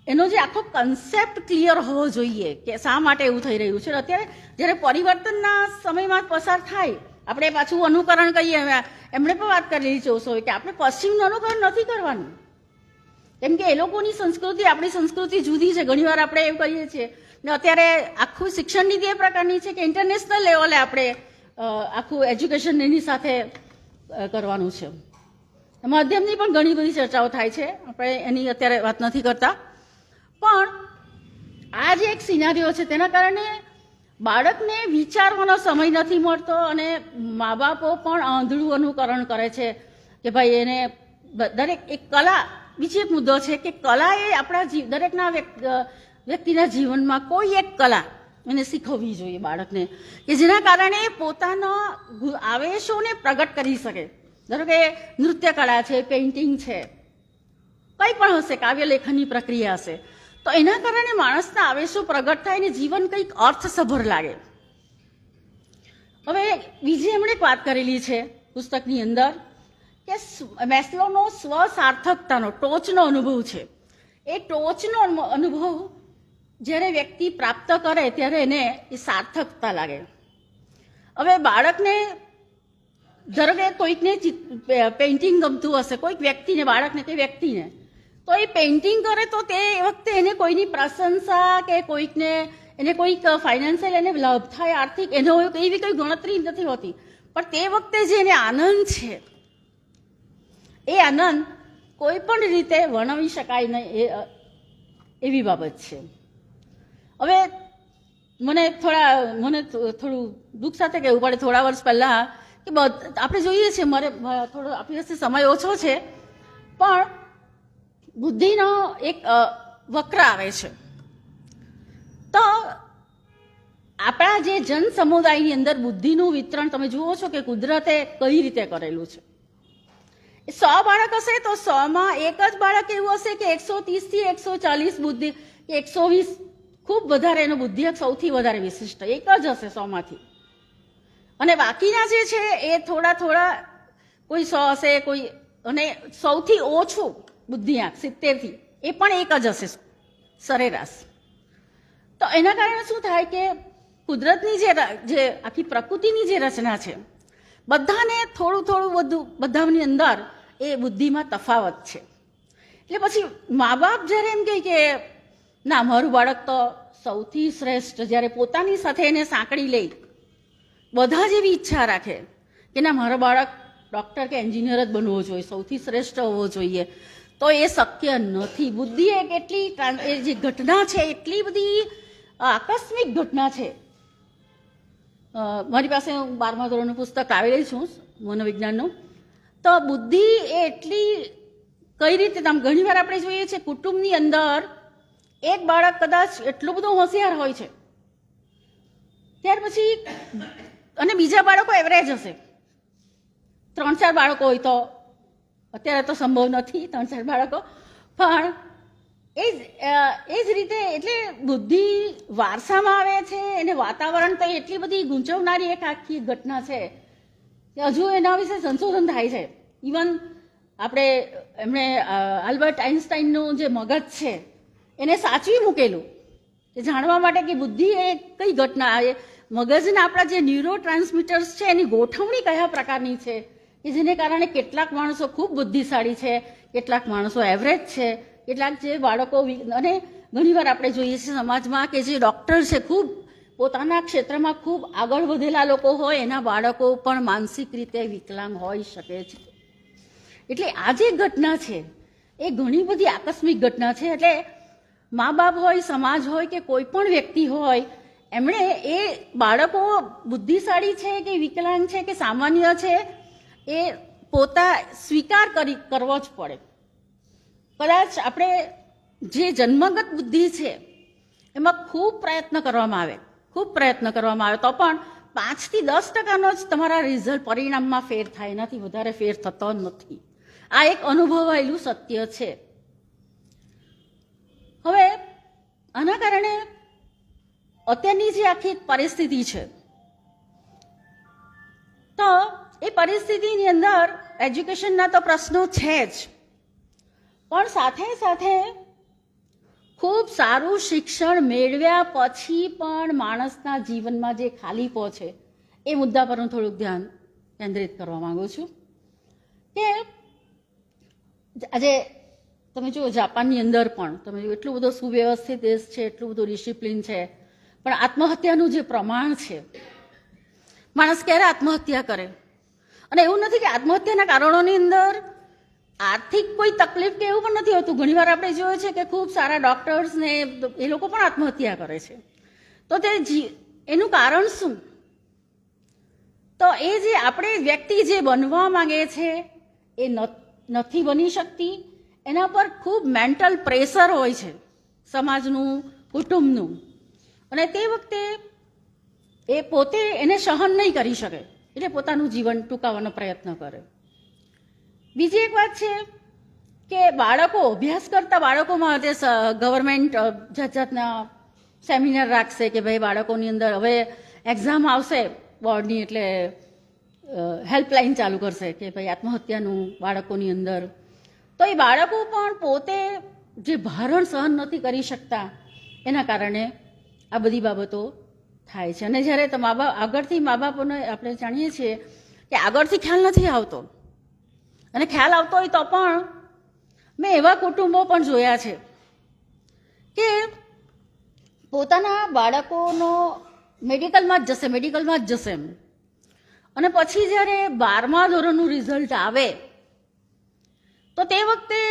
એનો જે આખો કન્સેપ્ટ ક્લિયર હોવો જોઈએ કે શા માટે એવું થઈ રહ્યું છે. અત્યારે જ્યારે પરિવર્તનના સમયમાં પસાર થાય આપણે પાછું અનુકરણ કરીએ. એમણે પણ વાત કરેલી છે ઓશોએ કે આપણે પશ્ચિમનું અનુકરણ નથી કરવાનું, કેમ કે એ લોકોની સંસ્કૃતિ આપણી સંસ્કૃતિ જુદી છે. ઘણીવાર આપણે એમ કહીએ છીએ ને અત્યારે આખું શિક્ષણ નીતિ એ પ્રકારની છે કે ઇન્ટરનેશનલ લેવલે આપણે આખું એજ્યુકેશન એની સાથે કરવાનું છે. માધ્યમની પણ ઘણી બધી ચર્ચાઓ થાય છે, આપણે એની અત્યારે વાત નથી કરતા. પણ આ જે એક સિનારીઓ છે તેના કારણે બાળકને વિચારવાનો સમય નથી મળતો અને મા બાપો પણ આંધળું અનુકરણ કરે છે કે ભાઈ એને દરેક એક કલા. બીજી એક મુદ્દો છે કે કલા એ આપણા દરેકના વ્યક્તિના જીવનમાં કોઈ એક કલા એને શીખવવી જોઈએ બાળકને કે જેના કારણે પોતાના આવેશોને પ્રગટ કરી શકે. ધારો કે નૃત્ય કળા છે, પેઇન્ટિંગ છે, કંઈ પણ હશે, કાવ્ય લેખનની પ્રક્રિયા હશે, તો એના કારણે માણસના આવેશો પ્રગટ થાય અને જીવન કંઈક અર્થસભર લાગે. હવે બીજી એમણે એક વાત કરેલી છે પુસ્તકની અંદર કે મેસ્લોનો સ્વસાર્થકતાનો ટોચનો અનુભવ છે. એ ટોચનો અનુભવ જ્યારે વ્યક્તિ પ્રાપ્ત કરે ત્યારે એને એ સાર્થકતા લાગે. હવે બાળકને ધારો કે કોઈકને પેઇન્ટિંગ ગમતું હશે, કોઈક વ્યક્તિને, બાળકને કે વ્યક્તિને, તો એ પેઇન્ટિંગ કરે તો તે વખતે એને કોઈની પ્રશંસા કે કોઈકને એને કોઈક ફાઇનાન્શિયલ એને લાભ થાય, આર્થિક, એનો એવી કોઈ ગણતરી નથી હોતી. પણ તે વખતે જે એને આનંદ છે એ આનંદ કોઈ પણ રીતે વર્ણવી શકાય નહીં એવી બાબત છે. હવે મને થોડું દુઃખ સાથે કહેવું પડે, થોડા વર્ષ પહેલાં કે આપણે જોઈએ છીએ, મારે થોડો આપણી પાસે સમય ઓછો છે, પણ બુદ્ધિનો એક વક્ર આવે છે. તો આપણા જે જન સમુદાયની અંદર બુદ્ધિનું વિતરણ તમે જુઓ છો કે કુદરતે કઈ રીતે કરેલું છે. 100 બાળક હશે તો 100માં એક જ બાળક એવું હશે કે 130 થી 140 બુદ્ધિ કે 120 ખૂબ વધારે એનો બુદ્ધિઆંક સૌથી વધારે વિશિષ્ટ એક જ હશે 100માંથી. અને બાકીના જે છે એ થોડા કોઈ 100 હશે, કોઈ, અને સૌથી ઓછું બુદ્ધિઆંક 70 થી એ પણ એક જ હશે સરેરાશ. તો એના કારણે શું થાય કે કુદરતની જે આખી પ્રકૃતિની જે રચના છે બધાને થોડું થોડું બધું બધાની અંદર એ બુદ્ધિમાં તફાવત છે. એટલે પછી મા બાપ જ્યારે એમ કહે કે ના મારું બાળક તો સૌથી શ્રેષ્ઠ, જ્યારે પોતાની સાથે એને સાંકળી લે, બધા જ એવી ઈચ્છા રાખે કે ના મારો બાળક ડૉક્ટર કે એન્જિનિયર જ બનવો જોઈએ, સૌથી શ્રેષ્ઠ હોવો જોઈએ, તો એ શક્ય નથી. બુદ્ધિ એક એટલી એ જે ઘટના છે એટલી બધી આકસ્મિક ઘટના છે. મારી પાસે હું 12મા ધોરણનું પુસ્તક લાવેલી છું મનોવિજ્ઞાનનું. તો બુદ્ધિ એ એટલી કઈ રીતે ઘણી વાર આપણે જોઈએ છીએ કુટુંબની અંદર એક બાળક કદાચ એટલું બધું હોશિયાર હોય છે, ત્યાર પછી અને બીજા બાળકો એવરેજ હશે. 3-4 બાળકો હોય તો, અત્યારે તો સંભવ નથી 3-4 બાળકો, પણ એ જ રીતે એટલે બુદ્ધિ વારસામાં આવે છે. એને વાતાવરણ તો એટલી બધી ગૂંચવનારી એક આખી ઘટના છે કે હજુ એના વિશે સંશોધન થાય છે. ઇવન આપણે એમણે આલ્બર્ટ આઇન્સ્ટાઈનનું જે મગજ છે એને સાચવી મૂકેલું કે જાણવા માટે કે બુદ્ધિ એ કઈ ઘટના, એ મગજના આપણા જે ન્યુરો ટ્રાન્સમીટર્સ છે એની ગોઠવણી કયા પ્રકારની છે કે જેને કારણે કેટલાક માણસો ખૂબ બુદ્ધિશાળી છે, કેટલાક માણસો એવરેજ છે, કેટલાક જે બાળકો. અને ઘણીવાર આપણે જોઈએ છીએ સમાજમાં કે જે ડૉક્ટર છે, ખૂબ પોતાના ક્ષેત્રમાં ખૂબ આગળ વધેલા લોકો હોય, એના બાળકો પણ માનસિક રીતે વિકલાંગ હોઈ શકે છે. એટલે આ જે ઘટના છે એ ઘણી બધી આકસ્મિક ઘટના છે. એટલે મા બાપ હોય, સમાજ હોય કે કોઈ પણ વ્યક્તિ હોય, એમણે એ બાળકો બુદ્ધિશાળી છે કે વિકલાંગ છે કે સામાન્ય છે એ પોતા સ્વીકાર કરવો જ પડે. કદાચ આપણે જે જન્મગત બુદ્ધિ છે એમાં ખૂબ પ્રયત્ન કરવામાં આવે તો પણ 5 થી 10% જ તમારા રિઝલ્ટ પરિણામમાં ફેર થાય, એનાથી વધારે ફેર થતો નથી. આ એક અનુભવાયેલું સત્ય છે. હવે આના કારણે અત્યારની જે આખી પરિસ્થિતિ છે, તો એ પરિસ્થિતિની અંદર એજ્યુકેશનના તો પ્રશ્નો છે જ, પણ સાથે સાથે ખૂબ સારું શિક્ષણ મેળવ્યા પછી પણ માણસના જીવનમાં જે ખાલીપો છે એ મુદ્દા પર હું થોડુંક ધ્યાન કેન્દ્રિત કરવા માંગુ છું. કે આજે તમે જુઓ જાપાનની અંદર પણ તમે જુઓ એટલું બધો સુવ્યવસ્થિત દેશ છે, એટલું બધું ડિસિપ્લિન છે, પણ આત્મહત્યાનું જે પ્રમાણ છે, માણસ ક્યારે આત્મહત્યા કરે. અને એવું નથી કે આત્મહત્યાના કારણોની અંદર આર્થિક કોઈ તકલીફ કે એવું પણ નથી હોતું. ઘણીવાર આપણે જોયું છે કે ખૂબ સારા ડૉક્ટર્સ ને એ લોકો પણ આત્મહત્યા કરે છે. તો એનું કારણ શું? તો એ જે આપણે વ્યક્તિ જે બનવા માંગે છે એ નથી બની શકતી. એના પર ખૂબ મેન્ટલ પ્રેશર હોય છે સમાજનું, કુટુંબનું, અને તે વખતે એ પોતે એને સહન નહીં કરી શકે એટલે પોતાનું જીવન ટૂંકાવવાનો પ્રયત્ન કરે. બીજી એક વાત છે કે બાળકો અભ્યાસ કરતા બાળકોમાં જે ગવર્મેન્ટ જાતના સેમિનાર રાખશે કે ભાઈ બાળકોની અંદર હવે એક્ઝામ આવશે બોર્ડની, એટલે હેલ્પલાઇન ચાલુ કરશે કે ભાઈ આત્મહત્યાનું બાળકોની અંદર. તો એ બાળકો પણ પોતે જે ભારણ સહન નથી કરી શકતા એના કારણે આ બધી બાબતો થાય છે. અને જ્યારે આગળથી મા બાપોને આપણે જાણીએ છીએ કે આગળથી ખ્યાલ નથી આવતો, અને ખ્યાલ આવતો હોય તો પણ મેં એવા કુટુંબો પણ જોયા છે કે પોતાના બાળકોનો મેડિકલમાં જ જશે એમ, અને પછી જ્યારે 12મા ધોરણનું રિઝલ્ટ આવે તો તે વખતે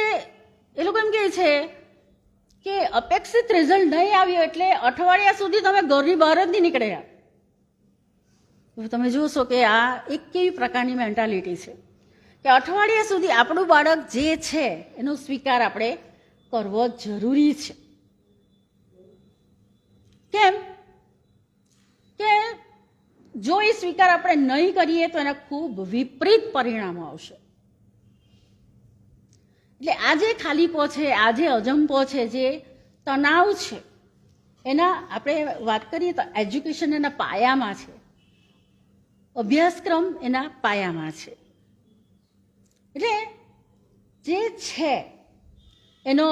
એ લોકો એમ કહે છે કે અપેક્ષિત રિઝલ્ટ નહીં આવ્યો એટલે અઠવાડિયા સુધી તમે ઘરની બહાર જ નહીં નીકળ્યા. તમે જોશો કે આ એક કેવી પ્રકારની મેન્ટાલિટી છે કે અઠવાડિયા સુધી આપણું બાળક જે છે એનો સ્વીકાર આપણે કરવો જરૂરી છે. કેમ કે જો એ સ્વીકાર આપણે નહીં કરીએ તો એના ખૂબ વિપરીત પરિણામો આવશે. એટલે આ જે ખાલીપો છે, આ જે અજંપો છે, જે તણાવ છે, એના આપણે વાત કરીએ તો એજ્યુકેશન એના પાયામાં છે, અભ્યાસક્રમ એના પાયામાં છે. એટલે જે છે એનો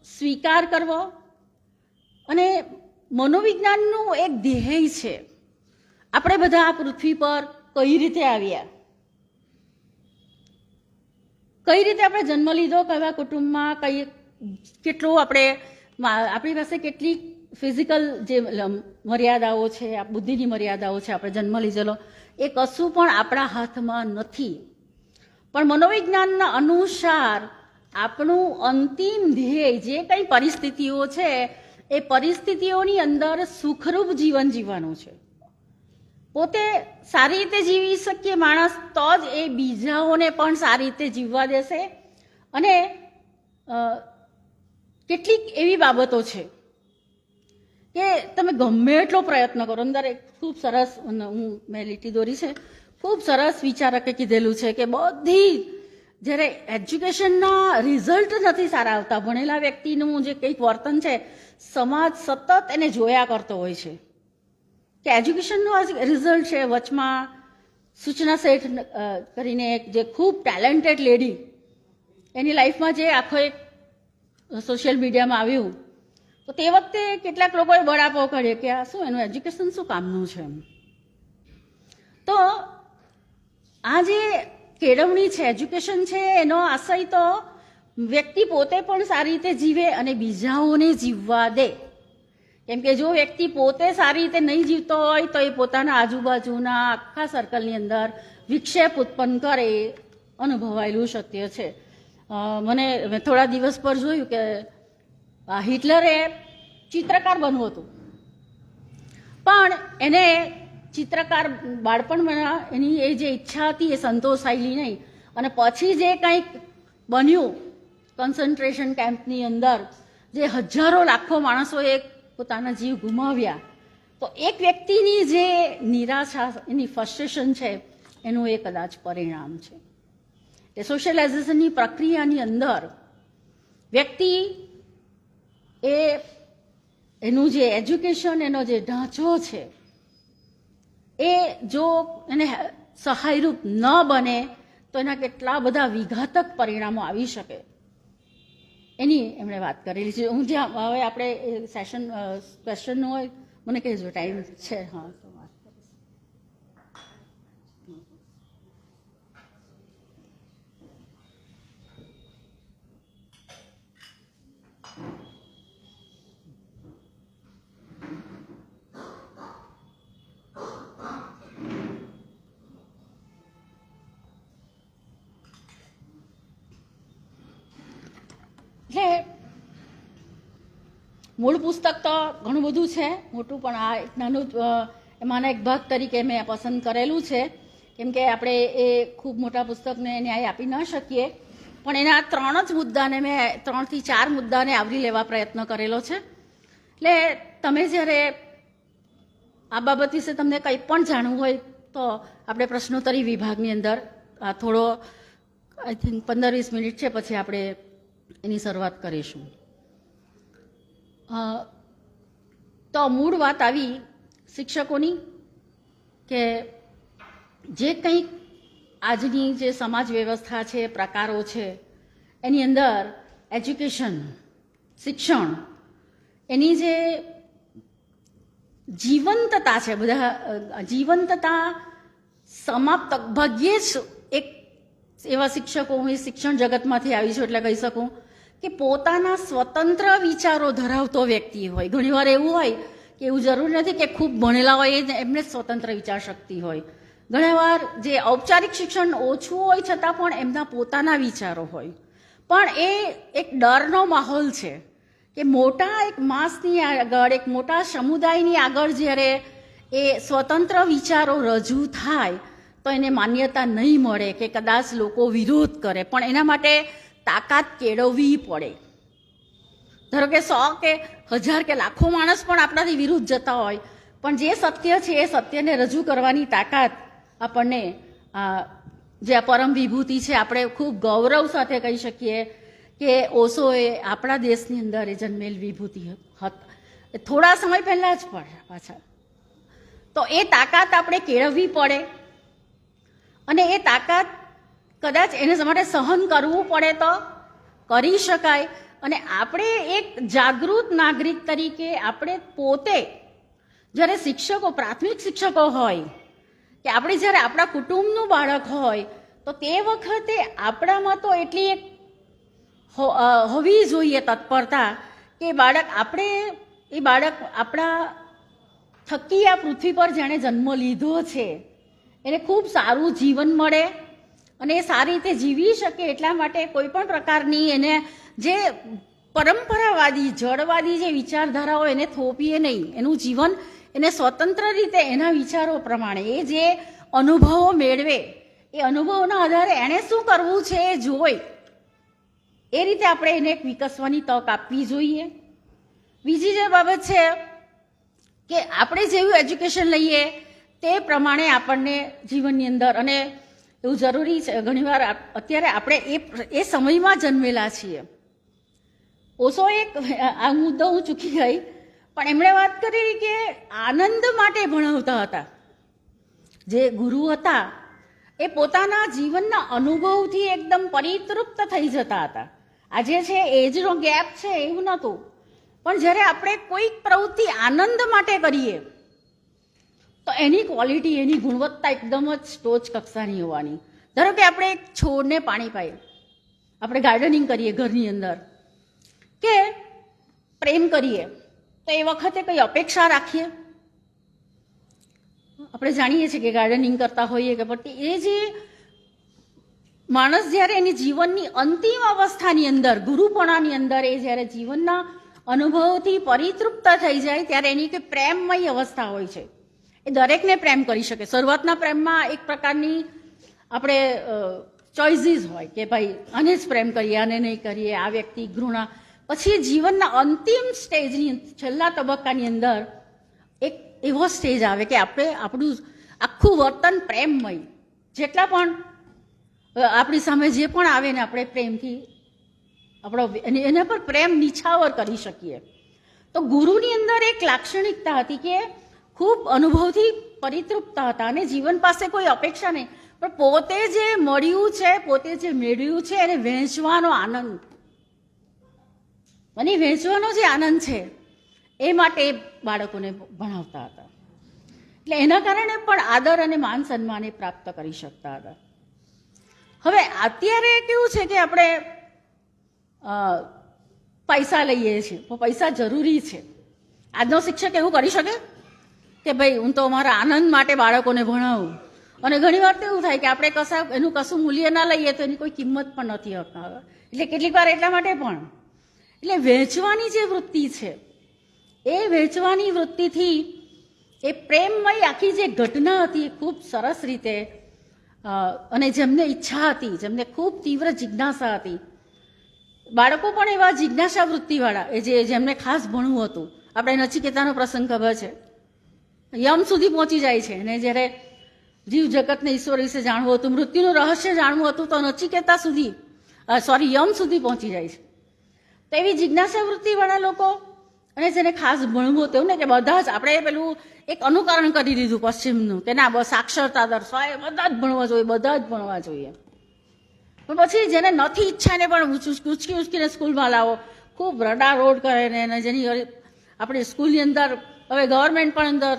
સ્વીકાર કરવો અને મનોવિજ્ઞાનનું એક ધ્યેય છે. આપણે બધા આ પૃથ્વી પર કઈ રીતે આવ્યા, કઈ રીતે આપણે જન્મ લીધો, કયા કુટુંબમાં, કેટલું આપણી પાસે કેટલી ફિઝિકલ જે મર્યાદાઓ છે, બુદ્ધિની મર્યાદાઓ છે, આપણે જન્મ લીધેલો એ કશું પણ આપણા હાથમાં નથી. પણ મનોવિજ્ઞાનના અનુસાર આપણું અંતિમ ધ્યેય જે કંઈ પરિસ્થિતિઓ છે એ પરિસ્થિતિઓની અંદર સુખરૂપ જીવન જીવવાનું છે. પોતે સારી રીતે જીવી શકીએ માણસ તો જ એ બીજાઓને પણ સારી રીતે જીવવા દેશે. અને કેટલીક એવી બાબતો છે કે તમે ગમે એટલો પ્રયત્ન કરો. અંદર એક ખૂબ સરસ મેં લીટી દોરી છે, ખૂબ સરસ વિચારકે કીધેલું છે કે બધી જ્યારે એજ્યુકેશનના રિઝલ્ટ નથી સારા આવતા, ભણેલા વ્યક્તિનું જે કંઈક વર્તન છે સમાજ સતત એને જોયા કરતો હોય છે કે એજ્યુકેશનનો આ રિઝલ્ટ છે. વચમાં સૂચના શેઠ કરીને એક જે ખૂબ ટેલેન્ટેડ લેડી, એની લાઈફમાં જે આખો એક સોશિયલ મીડિયામાં આવ્યું તો તે વખતે કેટલાક લોકોએ બળાપો કર્યો કે આ શું એનું એજ્યુકેશન શું કામનું છે. તો આ જે કેળવણી છે, એજ્યુકેશન છે, એનો આશય તો વ્યક્તિ પોતે પણ સારી રીતે જીવે અને બીજાઓને જીવવા દે. કેમ કે જો વ્યક્તિ પોતે સારી રીતે નહીં જીવતો હોય તો એ પોતાના આજુબાજુના આખા સર્કલની અંદર વિક્ષેપ ઉત્પન્ન કરે, અનુભવાયેલું સત્ય છે. મેં થોડા દિવસ પર જોયું કે હિટલરે ચિત્રકાર બનવું હતું, પણ એને ચિત્રકાર બાળપણમાં એની એ જે ઈચ્છા હતી એ સંતોષાયેલી નહીં. અને પછી જે કંઈક બન્યું કન્સન્ટ્રેશન કેમ્પની અંદર, જે હજારો લાખો માણસોએ પોતાના જીવ ગુમાવ્યા, તો એક વ્યક્તિની જે નિરાશા, એની ફ્રસ્ટ્રેશન છે એનું એ કદાચ પરિણામ છે. એ સોશિયલાઇઝેશનની પ્રક્રિયાની અંદર વ્યક્તિ એનું જે એજ્યુકેશન, એનો જે ઢાંચો છે એ જો એને સહાયરૂપ ન બને તો એના કેટલા બધા વિઘાતક પરિણામો આવી શકે એની એમણે વાત કરેલી છે. હું જ્યાં હવે આપણે સેશન ક્વેશ્ચનનું હોય મને કહેજો, ટાઈમ છે? હા, તો વાત કરીશ. એટલે મૂળ પુસ્તક તો ઘણું બધું છે, મોટું, પણ આ એક નાનું એમાંના એક ભાગ તરીકે મેં પસંદ કરેલું છે. કેમ કે આપણે એ ખૂબ મોટા પુસ્તકને ન્યાય આપી ન શકીએ, પણ એના 3 જ મુદ્દાને મેં 3 થી 4 મુદ્દાને આવરી લેવા પ્રયત્ન કરેલો છે. એટલે તમે જ્યારે આ બાબત વિશે તમને કંઈ પણ જાણવું હોય તો આપણે પ્રશ્નોત્તરી વિભાગની અંદર થોડો આઈ થિંક 15-20 મિનિટ છે, પછી આપણે એની શરૂઆત કરીશું. તો મૂળ વાત આવી શિક્ષકોની કે જે કંઈક આજની જે સમાજ વ્યવસ્થા છે, પ્રકારો છે, એની અંદર એજ્યુકેશન, શિક્ષણ, એની જે જીવંતતા છે, બધા જીવંતતા સમાપ્ત. ભાગ્યે જ એક એવા શિક્ષકો, હું શિક્ષણ જગતમાંથી આવી છું એટલે કહી શકું કે પોતાના સ્વતંત્ર વિચારો ધરાવતો વ્યક્તિ હોય. ઘણીવાર એવું હોય કે એવું જરૂર નથી કે ખૂબ ભણેલા હોય એમને સ્વતંત્ર વિચાર શક્તિ હોય. ઘણીવાર જે ઔપચારિક શિક્ષણ ઓછું હોય છતાં પણ એમના પોતાના વિચારો હોય. પણ એ એક ડરનો માહોલ છે કે મોટા એક માસની આગળ, એક મોટા સમુદાયની આગળ જ્યારે એ સ્વતંત્ર વિચારો રજૂ થાય તો એને માન્યતા નહીં મળે કે કદાચ લોકો વિરોધ કરે, પણ એના માટે તાકાત કેળવવી પડે. ધારો કે 100 કે 1000 કે લાખો માણસ પણ આપણાથી વિરુદ્ધ જતા હોય, પણ જે સત્ય છે એ સત્યને રજૂ કરવાની તાકાત આપણને જે આ પરમ વિભૂતિ છે, આપણે ખૂબ ગૌરવ સાથે કહી શકીએ કે ઓશોએ આપણા દેશની અંદર એ જન્મેલ વિભૂતિ હતી, થોડા સમય પહેલાં જ પાછા. તો એ તાકાત આપણે કેળવવી પડે અને એ તાકાત કદાચ એને માટે સહન કરવું પડે તો કરી શકાય. અને આપણે એક જાગૃત નાગરિક તરીકે આપણે પોતે જ્યારે શિક્ષકો પ્રાથમિક શિક્ષકો હોય કે આપણે જ્યારે આપણા કુટુંબનું બાળક હોય તો તે વખતે આપણામાં તો એટલી એક હોવી જોઈએ તત્પરતા કે એ બાળક આપણા થકી આ પૃથ્વી પર જેણે જન્મ લીધો છે એને ખૂબ સારું જીવન મળે અને એ સારી રીતે જીવી શકે એટલા માટે કોઈ પણ પ્રકારની એને જે પરંપરાવાદી જડવાદી જે વિચારધારાઓ એને થોપીએ નહીં, એનું જીવન એને સ્વતંત્ર રીતે એના વિચારો પ્રમાણે એ જે અનુભવો મેળવે એ અનુભવોના આધારે એણે શું કરવું છે એ જોઈ એ રીતે આપણે એને એક વિકસવાની તક આપવી જોઈએ. બીજી જે બાબત છે કે આપણે જેવું એજ્યુકેશન લઈએ તે પ્રમાણે આપણને જીવનની અંદર, અને એવું જરૂરી છે ઘણીવાર અત્યારે આપણે એ સમયમાં જન્મેલા છીએ. ઓછો એક આ મુદ્દો હું ચૂકી ગઈ, પણ એમણે વાત કરી કે આનંદ માટે ભણાવતા હતા. જે ગુરુ હતા એ પોતાના જીવનના અનુભવથી એકદમ પરિતૃપ્ત થઈ જતા હતા. આજે છે એજનો ગેપ છે એવું નહોતું, પણ જ્યારે આપણે કોઈક પ્રવૃત્તિ આનંદ માટે કરીએ તો એની ક્વોલિટી, એની ગુણવત્તા એકદમ જ ટોચ કક્ષાની હોવાની. ધારો કે આપણે એક છોડને પાણી પાઈએ, આપણે ગાર્ડનિંગ કરીએ ઘરની અંદર કે પ્રેમ કરીએ તો એ વખતે કઈ અપેક્ષા રાખીએ? આપણે જાણીએ છીએ કે ગાર્ડનિંગ કરતા હોઈએ કે પછી એ જે માણસ જ્યારે એની જીવનની અંતિમ અવસ્થાની અંદર, ગુરુપણાની અંદર એ જ્યારે જીવનના અનુભવથી પરિતૃપ્ત થઈ જાય ત્યારે એની કે પ્રેમમય અવસ્થા હોય છે. એ દરેકને પ્રેમ કરી શકે. શરૂઆતના પ્રેમમાં એક પ્રકારની આપણે ચોઇસીસ હોય કે ભાઈ આને જ પ્રેમ કરીએ, આને નહીં કરીએ, આ વ્યક્તિ ઘૃણા. પછી જીવનના અંતિમ સ્ટેજની છેલ્લા તબક્કાની અંદર એક એવો સ્ટેજ આવે કે આપણે આપણું આખું વર્તન પ્રેમમય, જેટલા પણ આપણી સામે જે પણ આવે ને આપણે પ્રેમથી આપણો એના પર પ્રેમ નિછાવર કરી શકીએ. તો ગુરુની અંદર એક લાક્ષણિકતા હતી કે ખૂબ અનુભવથી પરિતૃપ્ત હતા અને જીવન પાસે કોઈ અપેક્ષા નહીં, પણ પોતે જે મળ્યું છે, પોતે જે મેળવ્યું છે એને વહેંચવાનો આનંદ, અને વહેંચવાનો જે આનંદ છે એ માટે બાળકોને ભણાવતા હતા. એટલે એના કારણે પણ આદર અને માન સન્માન એ પ્રાપ્ત કરી શકતા હતા. હવે અત્યારે કેવું છે કે આપણે પૈસા લઈએ છીએ, તો પૈસા જરૂરી છે. આજનો શિક્ષક એવું કરી શકે કે ભાઈ હું તો અમારા આનંદ માટે બાળકોને ભણાવું, અને ઘણી વાર તો એવું થાય કે આપણે એનું કશું મૂલ્ય ના લઈએ તો એની કોઈ કિંમત પણ નથી હોતી. એટલે કેટલીક વાર એટલા માટે પણ એટલે વહેંચવાની જે વૃત્તિ છે એ વહેંચવાની વૃત્તિથી એ પ્રેમમય આખી જે ઘટના હતી એ ખૂબ સરસ રીતે, અને જેમને ઈચ્છા હતી, જેમને ખૂબ તીવ્ર જિજ્ઞાસા હતી, બાળકો પણ એવા જિજ્ઞાસા વૃત્તિવાળા એ જેમને ખાસ ભણવું હતું. આપણે નચિકેતાનો પ્રસંગ ખબર છે, યમ સુધી પહોંચી જાય છે અને જ્યારે જીવ જગતને ઈશ્વર વિશે જાણવું હતું, મૃત્યુનું રહસ્ય જાણવું હતું, તો નચિકેતા સુધી યમ સુધી પહોંચી જાય છે. તો એવી જિજ્ઞાસા વૃત્તિવાળા લોકો અને જેને ખાસ ભણવું હતું ને કે બધા જ આપણે પેલું એક અનુકરણ કરી દીધું પશ્ચિમનું કે ના બસ સાક્ષરતા દર 100 બધા જ ભણવા જોઈએ, બધા જ ભણવા જોઈએ. પણ પછી જેને નથી ઈચ્છા ને પણ ઉચકીને સ્કૂલમાં લાવો, ખૂબ રડારોડ કરે ને જેની આપણી સ્કૂલની અંદર હવે ગવર્મેન્ટ પણ અંદર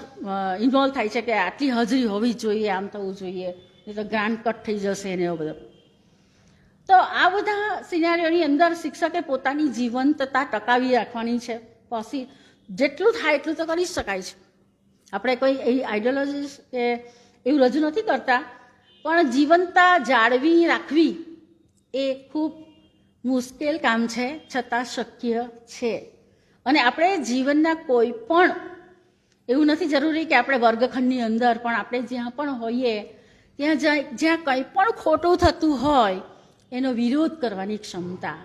ઇન્વોલ્વ થાય છે કે આટલી હાજરી હોવી જોઈએ, આમ થવું જોઈએ, નહીં તો ગ્રાન્ટ કટ થઈ જશે ને એવું બધું. તો આ બધા સિનારીઓની અંદર શિક્ષકે પોતાની જીવંતતા ટકાવી રાખવાની છે. પછી જેટલું થાય એટલું તો કરી જ શકાય છે. આપણે કોઈ એવી આઈડિયોલોજી કે એવું રજૂ નથી કરતા, પણ જીવંતતા જાળવી રાખવી એ ખૂબ મુશ્કેલ કામ છે, છતાં શક્ય છે. અને આપણે જીવનના કોઈ પણ એવું નથી જરૂરી કે આપણે વર્ગખંડની અંદર, પણ આપણે જ્યાં પણ હોઈએ ત્યાં જ્યાં કંઈ પણ ખોટું થતું હોય એનો વિરોધ કરવાની ક્ષમતા.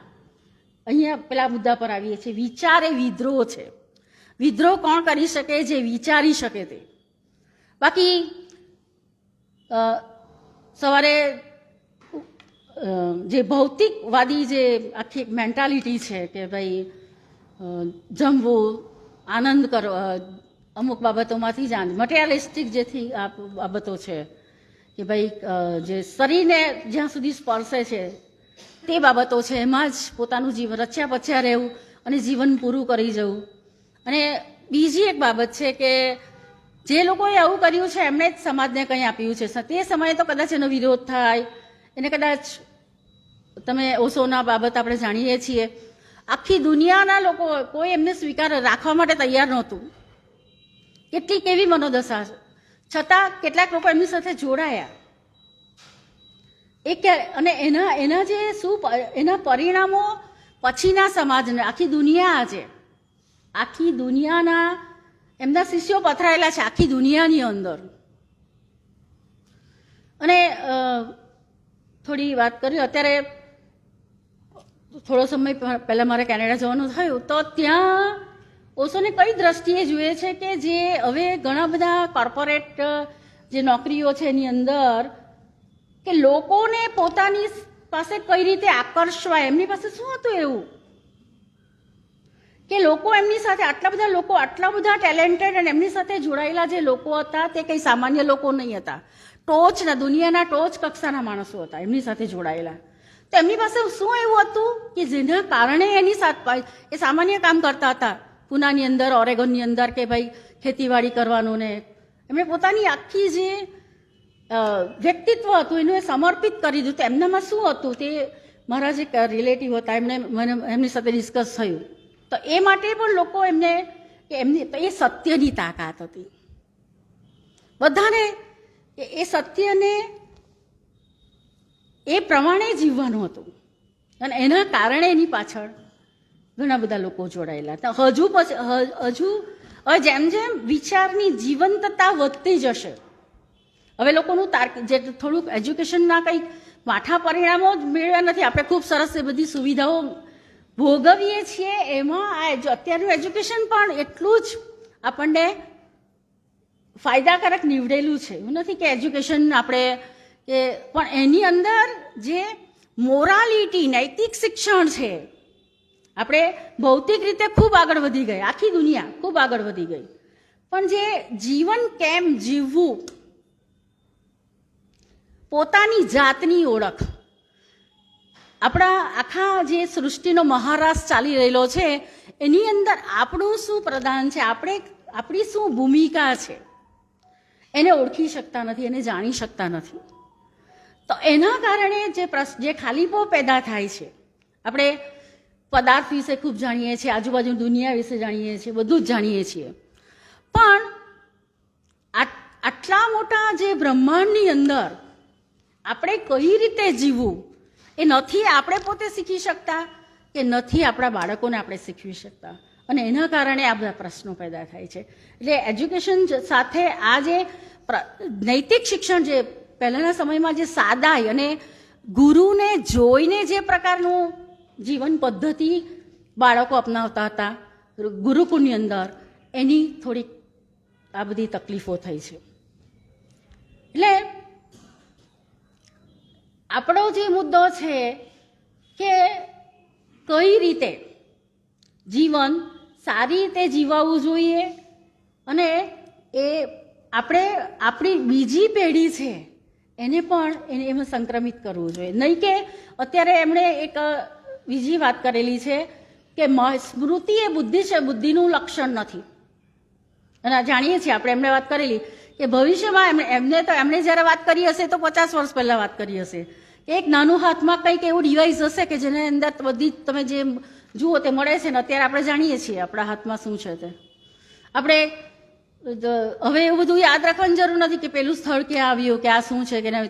અહીંયા પેલા મુદ્દા પર આવીએ છીએ, વિચાર એ વિદ્રોહ છે. વિદ્રોહ કોણ કરી શકે? જે વિચારી શકે તે. બાકી સવારે જે ભૌતિકવાદી જે આખી મેન્ટાલિટી છે કે ભાઈ જમવું, આનંદ કરો, અમુક બાબતોમાંથી જ મટીરિયલિસ્ટિક જેથી આ બાબતો છે કે ભાઈ જે શરીરને જ્યાં સુધી સ્પર્શે છે તે બાબતો છે, એમાં જ પોતાનું જીવન રચ્યા પચ્યા રહેવું અને જીવન પૂરું કરી જવું. અને બીજી એક બાબત છે કે જે લોકોએ આવું કર્યું છે એમણે જ સમાજને કંઈ આપ્યું છે. તે સમયે તો કદાચ એનો વિરોધ થાય, એને કદાચ તમે ઓશોના બાબત આપણે જાણીએ છીએ, આખી દુનિયાના લોકો કોઈ એમને સ્વીકાર રાખવા માટે તૈયાર નહોતું. કેટલી કેવી મનોદશા છે, છતાં કેટલાક લોકો એમની સાથે જોડાયા. અને એના જે એના પરિણામો પછીના સમાજને, આખી દુનિયા આજે આખી દુનિયાના એમના શિષ્યો પથરાયેલા છે આખી દુનિયાની અંદર. અને થોડી વાત કરી, અત્યારે થોડો સમય પહેલાં મારે કેનેડા જવાનું થયું, તો ત્યાં ઓશોને કઈ દ્રષ્ટિએ જોઈએ છે કે જે હવે ઘણા બધા કોર્પોરેટ જે નોકરીઓ છે એની અંદર કે લોકોને પોતાની પાસે કઈ રીતે આકર્ષવાય, એમની પાસે શું હતું એવું કે લોકો એમની સાથે આટલા બધા ટેલેન્ટેડ અને એમની સાથે જોડાયેલા જે લોકો હતા તે કંઈ સામાન્ય લોકો નહીં હતા. દુનિયાના ટોચ કક્ષાના માણસો હતા એમની સાથે જોડાયેલા. તો એમની પાસે શું એવું હતું કે જેના કારણે એની સાથે એ સામાન્ય કામ કરતા હતા પુનાની અંદર, ઓરેગોનની અંદર, કે ભાઈ ખેતીવાડી કરવાનું, ને એમણે પોતાની આખી જે વ્યક્તિત્વ હતું એનું એ સમર્પિત કરી દીધું. તો એમનામાં શું હતું તે મારા જે રિલેટિવ હતા એમની સાથે ડિસ્કસ થયું. તો એ માટે પણ લોકો એમને કે એ સત્યની તાકાત હતી. બધાને એ સત્યને એ પ્રમાણે જીવવાનું હતું અને એના કારણે એની પાછળ ઘણા બધા લોકો જોડાયેલા હતા. હજુ હવે જેમ જેમ વિચારની જીવંતતા વધતી જશે, હવે લોકોનું જે થોડુંક એજ્યુકેશનના કંઈક માઠા પરિણામો જ મેળવ્યા નથી. આપણે ખૂબ સરસ એ બધી સુવિધાઓ ભોગવીએ છીએ, એમાં અત્યારનું એજ્યુકેશન પણ એટલું જ આપણને ફાયદાકારક નીવડેલું છે. એવું નથી કે એજ્યુકેશન આપણે પણ એની અંદર જે મોરાલિટી, નૈતિક શિક્ષણ છે, આપણે ભૌતિક રીતે ખૂબ આગળ વધી ગઈ, આખી દુનિયા ખૂબ આગળ વધી ગઈ, પણ જે જીવન કેમ જીવવું, પોતાની જાતની ઓળખ, આપણા આખા જે સૃષ્ટિનો મહારાસ ચાલી રહેલો છે એની અંદર આપણું શું પ્રદાન છે, આપણી શું ભૂમિકા છે, એને ઓળખી શકતા નથી, એને જાણી શકતા નથી. તો એના કારણે જે ખાલીપો પેદા થાય છે. આપણે પદાર્થ વિશે ખૂબ જાણીએ છીએ, આજુબાજુ દુનિયા વિશે જાણીએ છીએ, બધું જ જાણીએ છીએ, પણ આટલા મોટા જે બ્રહ્માંડની અંદર આપણે કઈ રીતે જીવવું એ નથી આપણે પોતે શીખી શકતા કે નથી આપણા બાળકોને આપણે શીખવી શકતા. અને એના કારણે આ બધા પ્રશ્નો પેદા થાય છે. એટલે એજ્યુકેશન સાથે આ જે નૈતિક શિક્ષણ, જે પહેલાંના સમયમાં જે સાદાઈ અને ગુરુને જોઈને જે પ્રકારનું જીવન પદ્ધતિ બાળકો અપનાવતા હતા ગુરુકુળની અંદર, એની થોડીક આ બધી તકલીફો થઈ છે. એટલે આપણો જે મુદ્દો છે કે કઈ રીતે જીવન સારી રીતે જીવવું જોઈએ અને એ આપણી બીજી પેઢી છે એને પણ એમાં સંક્રમિત કરવું જોઈએ. નહીં કે અત્યારે એમણે એક બીજી વાત કરેલી છે કે સ્મૃતિ એ બુદ્ધિ છે, બુદ્ધિનું લક્ષણ નથી. અને જાણીએ છીએ આપણે, એમણે વાત કરેલી કે ભવિષ્યમાં એમણે જ્યારે વાત કરી હશે તો 50 વર્ષ પહેલાં વાત કરી હશે કે એક નાનું હાથમાં કંઈક એવું ડિવાઇસ હશે કે જેની અંદર બધી તમે જે જુઓ તે મળે છે ને. અત્યારે આપણે જાણીએ છીએ આપણા હાથમાં શું છે તે. આપણે હવે એવું બધું યાદ રાખવાની જરૂર નથી કે પેલું સ્થળ ક્યાં આવ્યું, કે આ શું છે કે નહીં.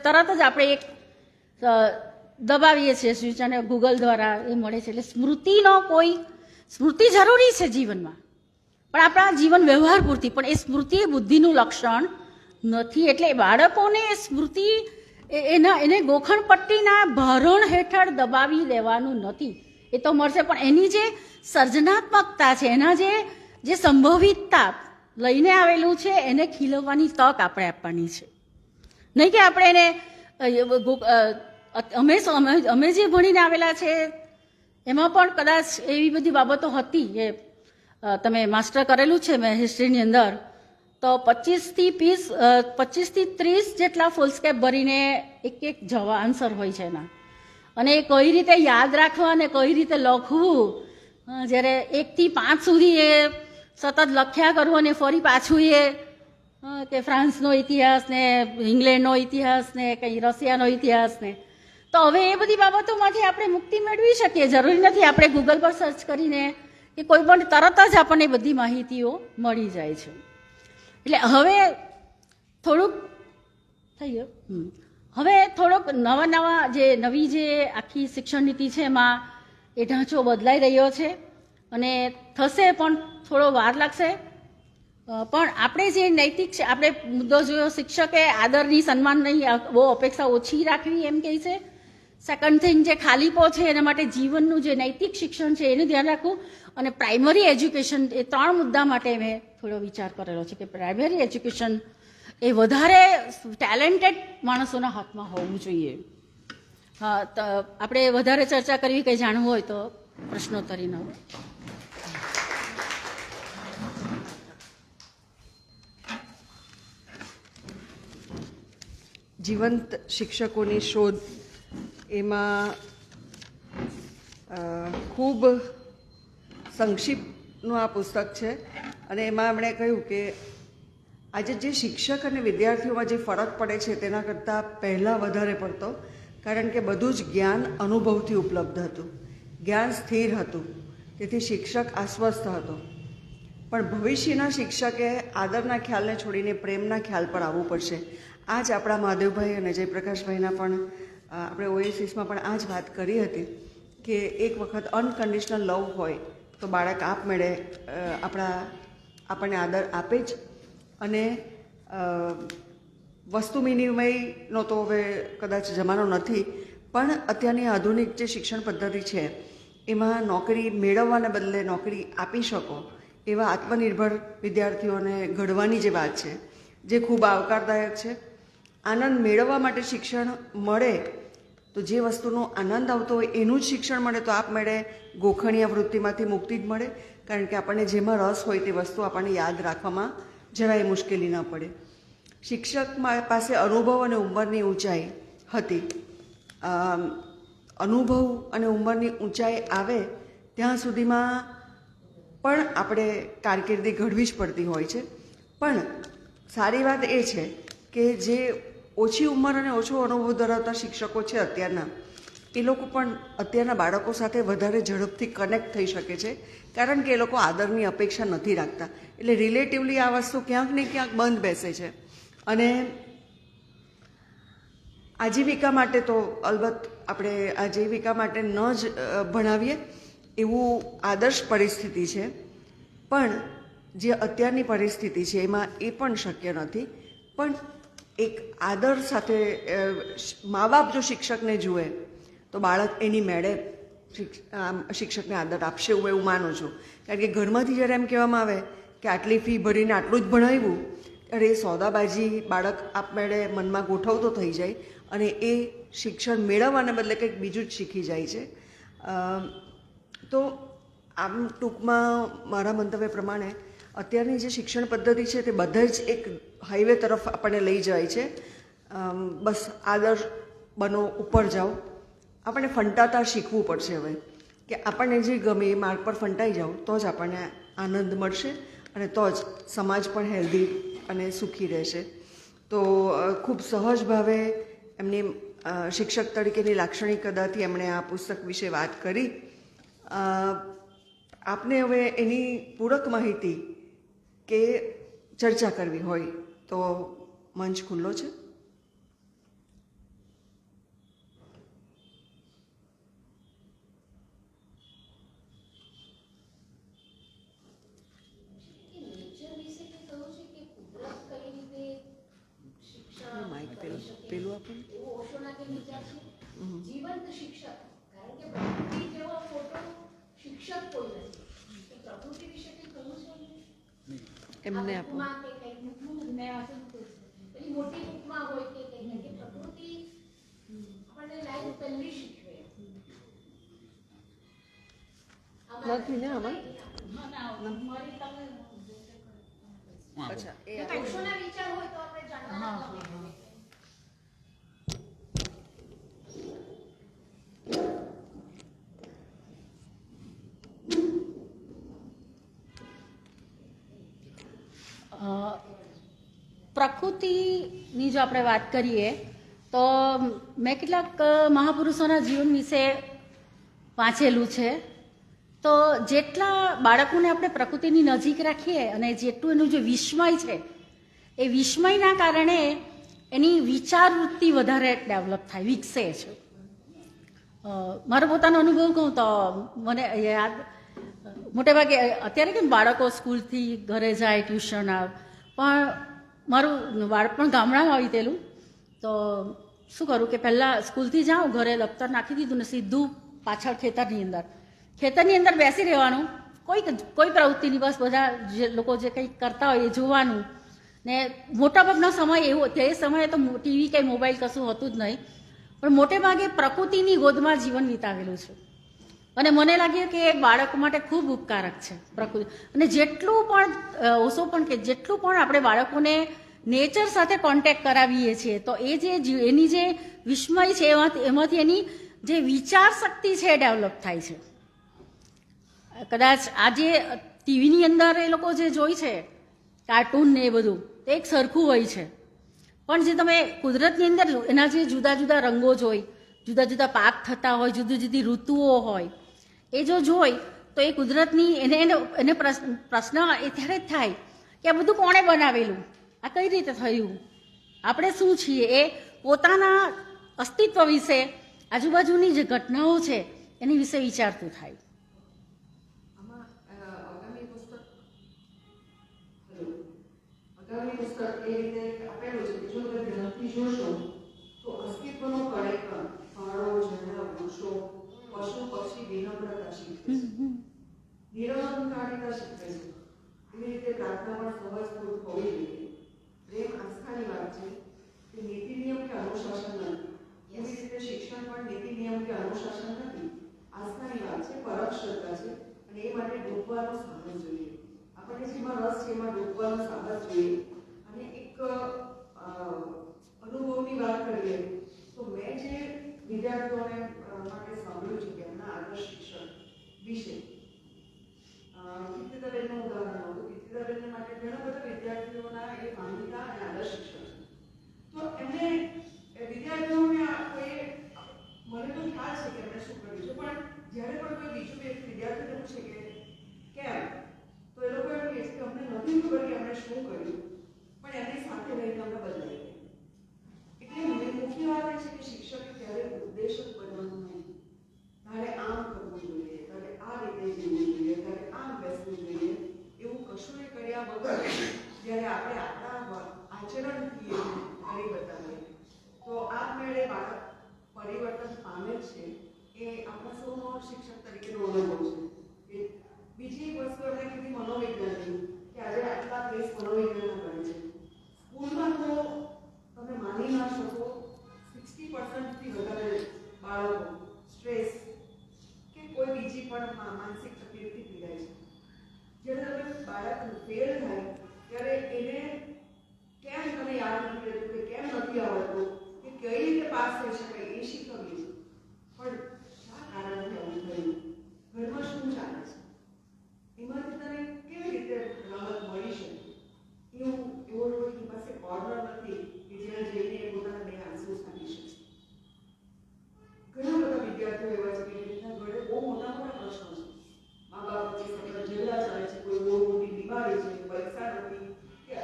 તરત જ આપણે એક દબાવીએ છીએ સ્વિચ અને ગૂગલ દ્વારા એ મળે છે. એટલે સ્મૃતિ જરૂરી છે જીવનમાં, પણ આપણા જીવન વ્યવહાર પૂરતી. પણ એ સ્મૃતિ એ બુદ્ધિનું લક્ષણ નથી. એટલે બાળકોને સ્મૃતિ એને ગોખણ પટ્ટીના ભરણ હેઠળ દબાવી દેવાનું નથી. એ તો મળશે, પણ એની જે સર્જનાત્મકતા છે, એના જે સંભવિતતા લઈને આવેલું છે એને ખીલવવાની તક આપણે આપવાની છે. નહીં કે આપણે એને અમે જે ભણીને આવેલા છે એમાં પણ કદાચ એવી બધી બાબતો હતી કે તમે માસ્ટર કરેલું છે મેં હિસ્ટ્રીની અંદર, તો 25 થી 30 જેટલા ફૂલ સ્કેપ ભરીને એક આન્સર હોય છે એના. અને એ કઈ રીતે યાદ રાખવા અને કઈ રીતે લખવું, જ્યારે 1 થી 5 સુધી એ સતત લખ્યા કરવું અને ફરી પાછું એ કે ફ્રાન્સનો ઇતિહાસ ને ઇંગ્લેન્ડનો ઇતિહાસ ને કંઈ રશિયાનો ઇતિહાસ ને, તો હવે એ બધી બાબતોમાંથી આપણે મુક્તિ મેળવી શકીએ. જરૂરી નથી આપણે ગૂગલ પર સર્ચ કરીને કે કોઈ પણ તરત જ આપણને બધી માહિતીઓ મળી જાય છે. એટલે હવે થોડુંક થઈ ગયું. હવે થોડોક નવી જે આખી શિક્ષણ નીતિ છે એમાં એ ઢાંચો બદલાઈ રહ્યો છે અને થશે પણ થોડો વાર લાગશે. પણ આપણે જે નૈતિક આપણે મુદ્દો જોયો, શિક્ષકે આદરની સન્માનની બહુ અપેક્ષા ઓછી રાખવી એમ કહે છે. સેકન્ડ થિંગ, જે ખાલીપો છે એના માટે જીવનનું જે નૈતિક શિક્ષણ છે એનું ધ્યાન રાખવું, અને પ્રાઇમરી એજ્યુકેશન, એ 3 મુદ્દા માટે મેં થોડો વિચાર કરેલો છે કે પ્રાઇમરી એજ્યુકેશન એ વધારે ટેલેન્ટેડ માણસોના હાથમાં હોવું જોઈએ. હા, તો આપણે વધારે ચર્ચા કરવી, કંઈ જાણવું હોય તો પ્રશ્નોત્તરીનો. જીવંત શિક્ષકોની શોધ, એમાં ખૂબ સંક્ષિપ્તનું આ પુસ્તક છે અને એમાં એમણે કહ્યું કે આજે જે શિક્ષક અને વિદ્યાર્થીઓમાં જે ફરક પડે છે તેના કરતાં પહેલાં વધારે પડતો, કારણ કે બધું જ જ્ઞાન અનુભવથી ઉપલબ્ધ હતું, જ્ઞાન સ્થિર હતું, તેથી શિક્ષક આશ્વસ્ત હતો. પણ ભવિષ્યના શિક્ષકે આદરના ખ્યાલને છોડીને પ્રેમના ખ્યાલ પર આવવું પડશે. આ જ આપણા મહાદેવભાઈ અને જયપ્રકાશભાઈના પણ આપણે ઓએસિસમાં પણ આ જ વાત કરી હતી કે એક વખત અનકન્ડિશનલ લવ હોય તો બાળક આપમેળે આપણને આદર આપે જ. અને વસ્તુ વિનિમયનો તો હવે કદાચ જમાનો નથી, પણ અત્યારની આધુનિક જે શિક્ષણ પદ્ધતિ છે એમાં નોકરી મેળવવાને બદલે નોકરી આપી શકો એવા આત્મનિર્ભર વિદ્યાર્થીઓને ઘડવાની જે વાત છે, જે ખૂબ આવકારદાયક છે. આનંદ મેળવવા માટે શિક્ષણ મળે તો જે વસ્તુનો આનંદ આવતો હોય એનું જ શિક્ષણ મળે તો આપમેળે ગોખણિયા વૃત્તિમાંથી મુક્તિ જ મળે, કારણ કે આપણને જેમાં રસ હોય તે વસ્તુ આપણને યાદ રાખવામાં જરાય મુશ્કેલી ન પડે. શિક્ષક પાસે અનુભવ અને ઉંમરની ઊંચાઈ હતી. અનુભવ અને ઉંમરની ઊંચાઈ આવે ત્યાં સુધીમાં પણ આપણે કારકિર્દી ઘડવી જ પડતી હોય છે. પણ સારી વાત એ છે કે જે ઓછી ઉંમર અને ઓછો અનુભવ ધરાવતા શિક્ષકો છે અત્યારના, એ લોકો પણ અત્યારના બાળકો સાથે વધારે ઝડપથી કનેક્ટ થઈ શકે છે, કારણ કે એ લોકો આદરની અપેક્ષા નથી રાખતા. એટલે રિલેટિવલી આ વસ્તુ ક્યાંક ને ક્યાંક બંધ બેસે છે. અને આજીવિકા માટે તો અલબત્ત આપણે આજીવિકા માટે ન જ ભણાવીએ એવું આદર્શ પરિસ્થિતિ છે, પણ જે અત્યારની પરિસ્થિતિ છે એમાં એ પણ શક્ય નથી. પણ એક આદર સાથે મા બાપ જો શિક્ષકને જુએ તો બાળક એની મેળે શિક્ષકને આદર આપશે એવું માનું છું. કારણ કે ઘરમાંથી જ્યારે એમ કહેવામાં આવે કે આટલી ફી ભરીને આટલું જ ભણાવ્યું, ત્યારે એ સોદાબાજી બાળક આપમેળે મનમાં ગોઠવતો થઈ જાય અને એ શિક્ષણ મેળવવાને બદલે કંઈક બીજું જ શીખી જાય છે. તો આમ ટૂંકમાં મારા મંતવ્ય પ્રમાણે અત્યારની જે શિક્ષણ પદ્ધતિ છે તે બધા જ એક હાઈવે તરફ આપણને લઈ જાય છે. બસ આદર બનો, ઉપર જાઓ. આપણે ફંટાતા શીખવું પડશે હવે કે આપણને જે ગમે એ માર્ગ પર ફંટાઈ જાઓ તો જ આપણને આનંદ મળશે અને તો જ સમાજ પણ હેલ્ધી અને સુખી રહેશે. તો ખૂબ સહજ ભાવે એમની શિક્ષક તરીકેની લાક્ષણિકતાથી એમણે આ પુસ્તક વિશે વાત કરી. આપને હવે એની પૂરક માહિતી કે ચર્ચા કરવી હોય તો મંચ ખુલ્લો છે. પેલું આપણને જીવંત શિક્ષક, કારણ કે પ્રકૃતિ જેવો ફોટો શિક્ષક કોઈ નથી. પ્રકૃતિ વિશે કંઈ કહ્યું છે એમને આપો. એની મોટી બુકમાં હોય કે પ્રકૃતિ આપણને લાઈફ પહેલી શીખવે નથી ને આમાં. અચ્છા, એ ઓશોના વિચાર હોય તો આપણે જાણવા પ્રકૃતિની જો આપણે વાત કરીએ તો મેં કેટલાક મહાપુરુષોના જીવન વિશે વાંચેલું છે. તો જેટલા બાળકોને આપણે પ્રકૃતિની નજીક રાખીએ અને જેટલું એનું જે વિસ્મય છે એ વિસ્મયના કારણે એની વિચારવૃત્તિ વધારે ડેવલપ થાય, વિકસે છે. મારો પોતાનો અનુભવ કહું તો મને યાદ મોટે ભાગે અત્યારે કેમ બાળકો સ્કૂલથી ઘરે જાય, ટ્યુશન આવે, પણ મારું બાળપણ ગામડામાં આવી તેલું. તો શું કરું કે પહેલાં સ્કૂલથી જાઉં, ઘરે દફતર નાખી દીધું ને સીધું પાછળ ખેતરની અંદર બેસી રહેવાનું. કોઈ પ્રવૃત્તિની, બસ બધા જે લોકો જે કંઈક કરતા હોય એ જોવાનું. ને મોટાભાગનો સમય એવો, તે સમયે તો ટીવી કે મોબાઈલ કશું હતું જ નહીં, પણ મોટે ભાગે પ્રકૃતિની ગોદમાં જીવન વિતાવેલું છે. અને મને લાગ્યું કે બાળકો માટે ખૂબ ઉપકારક છે પ્રકૃતિ. અને જેટલું પણ ઓછો પણ કે જેટલું પણ આપણે બાળકોને નેચર સાથે કોન્ટેક્ટ કરાવીએ છીએ તો એ જે એની જે વિસ્મય છે એમાંથી એની જે વિચાર શક્તિ છે એ ડેવલપ થાય છે. કદાચ આજે ટીવીની અંદર એ લોકો જે જોઈ છે કાર્ટૂન ને એ બધું તે એક સરખું હોય છે, પણ જે તમે કુદરતની અંદર એના જે જુદા જુદા રંગો જોઈ, જુદા જુદા પાક થતા હોય, જુદી જુદી ઋતુઓ હોય, એ જો જોઈ તો એ કુદરતની એને પ્રશ્ન એ ત્યારે જ થાય કે આ બધું કોણે બનાવેલું, આ કઈ રીતે થયું, આપણે શું છીએ, એ પોતાના અસ્તિત્વ વિશે, આજુબાજુની જે ઘટનાઓ છે એની વિશે વિચારતું થાય. અગાઉની પુસ્તક એ રીતે આપેલું છે કે જો તમે ધ્યાનથી જોશો તો અસ્તિત્વનો કાર્યક્રમ, ફળો, ઝરણા, વૃક્ષો, પશુ પક્ષી વિનમ્રતા શીખે છે, નિરહંકારિતા શીખે છે. એવી રીતે પ્રાર્થના પણ સહજપૂર્વક હોવી જોઈએ. પ્રેમ આસ્થાની વાત છે કે નીતિ નિયમ કે અનુશાસન નથી. એવી રીતે શિક્ષણ પણ નીતિ નિયમ કે અનુશાસન નથી, આસ્થાની વાત છે, પરમ શ્રદ્ધા છે. અને એ માટે ડૂબવાનું સાધન જોઈએ. આપણને જેમાં રસ છે એમાં ડૂબવાનું સાધન જોઈએ. અને એક અનુભવની વાત કરીએ તો મેં જે વિદ્યાર્થીઓને માટે સાંભળ્યું છે કે એમના આદર્શ શિક્ષણ વિશે કીર્તિદાબેનનું ઉદાહરણ હતું. કીર્તિદાબેન માટે ઘણા બધા વિદ્યાર્થીઓના એ માન્યતા અને આદર્શ શિક્ષણ છે. તો એમને વિદ્યાર્થીઓને કોઈ મને તો ખ્યાલ છે કે એમણે શું કર્યું છે, પણ જ્યારે પણ કોઈ બીજું એક વિદ્યાર્થીને પૂછે કે કેમ, તો એ લોકો એમ કહે છે કે અમને નથી ખબર કે એમણે શું કર્યું, પણ એમની સાથે રહીને અમને બદલાઈ ગયા. એટલે મુખ્ય વાત એ છે કે શિક્ષકે ક્યારેય ઉદ્દેશક બનવાનું નહીં. તારે આમ કરવું જોઈએ, તારે આ રીતે જીવવું જોઈએ, તારે આમ બેસવું જોઈએ, એવું કશું કર્યા વગર જ્યારે આપણે આપણા આચરણથી કરી બતાવીએ તો આપમેળે બાળક પરિવર્તન પામે છે. એ આપણા સૌનો શિક્ષક તરીકેનો અનુભવ છે. બીજી એક વસ્તુ એમણે કીધી મનોવિજ્ઞાનની, કે આજે આટલા કેસ મનોવિજ્ઞાનના કરે છે. સ્કૂલમાં તો તમે માની ના શકો 60% વધારે બાળકો સ્ટ્રેસ કે કોઈ બીજી પણ માનસિક તકલીફથી પીડાય છે. જ્યારે તમે બાળક ફેલ થાય ત્યારે એને કેમ તમે યાદ નથી રહેતું, કે કેમ નથી આવડતું, કે કઈ રીતે પાસ થઈ શકાય એ શીખવીએ છીએ. પણ શા કારણથી આવું થયું, ઘરમાં શું ચાલે છે, એમાંથી તને કેવી રીતે રાહત મળી શકે, એવો કોઈની પાસે કોર્નર નથી કે જ્યાં જઈને પોતાના બે આંસુ છાંટી શકે. ઘણા બધા વિદ્યાર્થીઓ એવા છે કે જેમના ઘરે બહુ મોટા મોટા પ્રશ્નો છે, મા બાપ વચ્ચે સતત ઝઘડા ચાલે છે, કોઈ બહુ મોટી બીમારી છે, પૈસા નથી, કે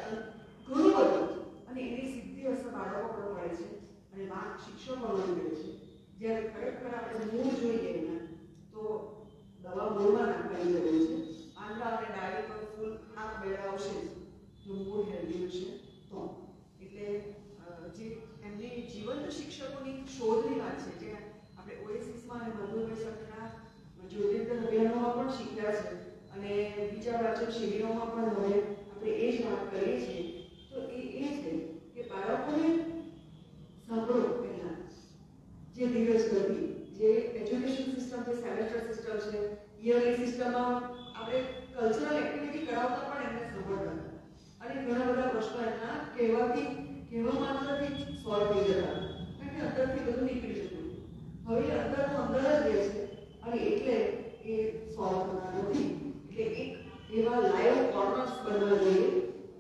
ઘણું બધું, અને એની સીધી અસર બાળકો પર પડે છે અને વાત શિક્ષકોનો રહે છે. જ્યારે ખરેખર આપણે મૂળ જોઈએ એના તો દવા મૂળમાં નાખવાની જરૂર છે. આંડા અને ડાળી પર ફૂલ આંખ બેડાવશે જો મૂળ હેલ્ધી હશે તો. એટલે જે એમની જીવંત શિક્ષકોની શોધની વાત છે, જે આપણે ઓએસિસમાં અને મધુભાઈ સરના જ્યોતિર્ગન અભિયાનોમાં પણ શીખ્યા છે અને બીજા વાચન શિબિરોમાં પણ હવે આપણે એ જ વાત કરીએ છીએ. તો એ છે કે બાળકોને સાંભળો. પહેલા જે ધીરજ નથી, જે એજ્યુકેશન સિસ્ટમ છે, સેમેસ્ટર સિસ્ટમ છે, યરલી સિસ્ટમમાં આપણે કલ્ચરલ એક્ટિવિટી કરાવતા પણ એમને સાંભળતા હતા અને ઘણા બધા પ્રશ્નો એમના કહેવા માત્રથી સોલ્વ થઈ જતા, કારણ કે અંદરથી બધું નીકળી જતું. હવે અંદરનું અંદર જ રહે છે અને એટલે એ સોલ્વ થતા નથી. એટલે એક એવા લાઈવ કોર્નર્સ બનવા જોઈએ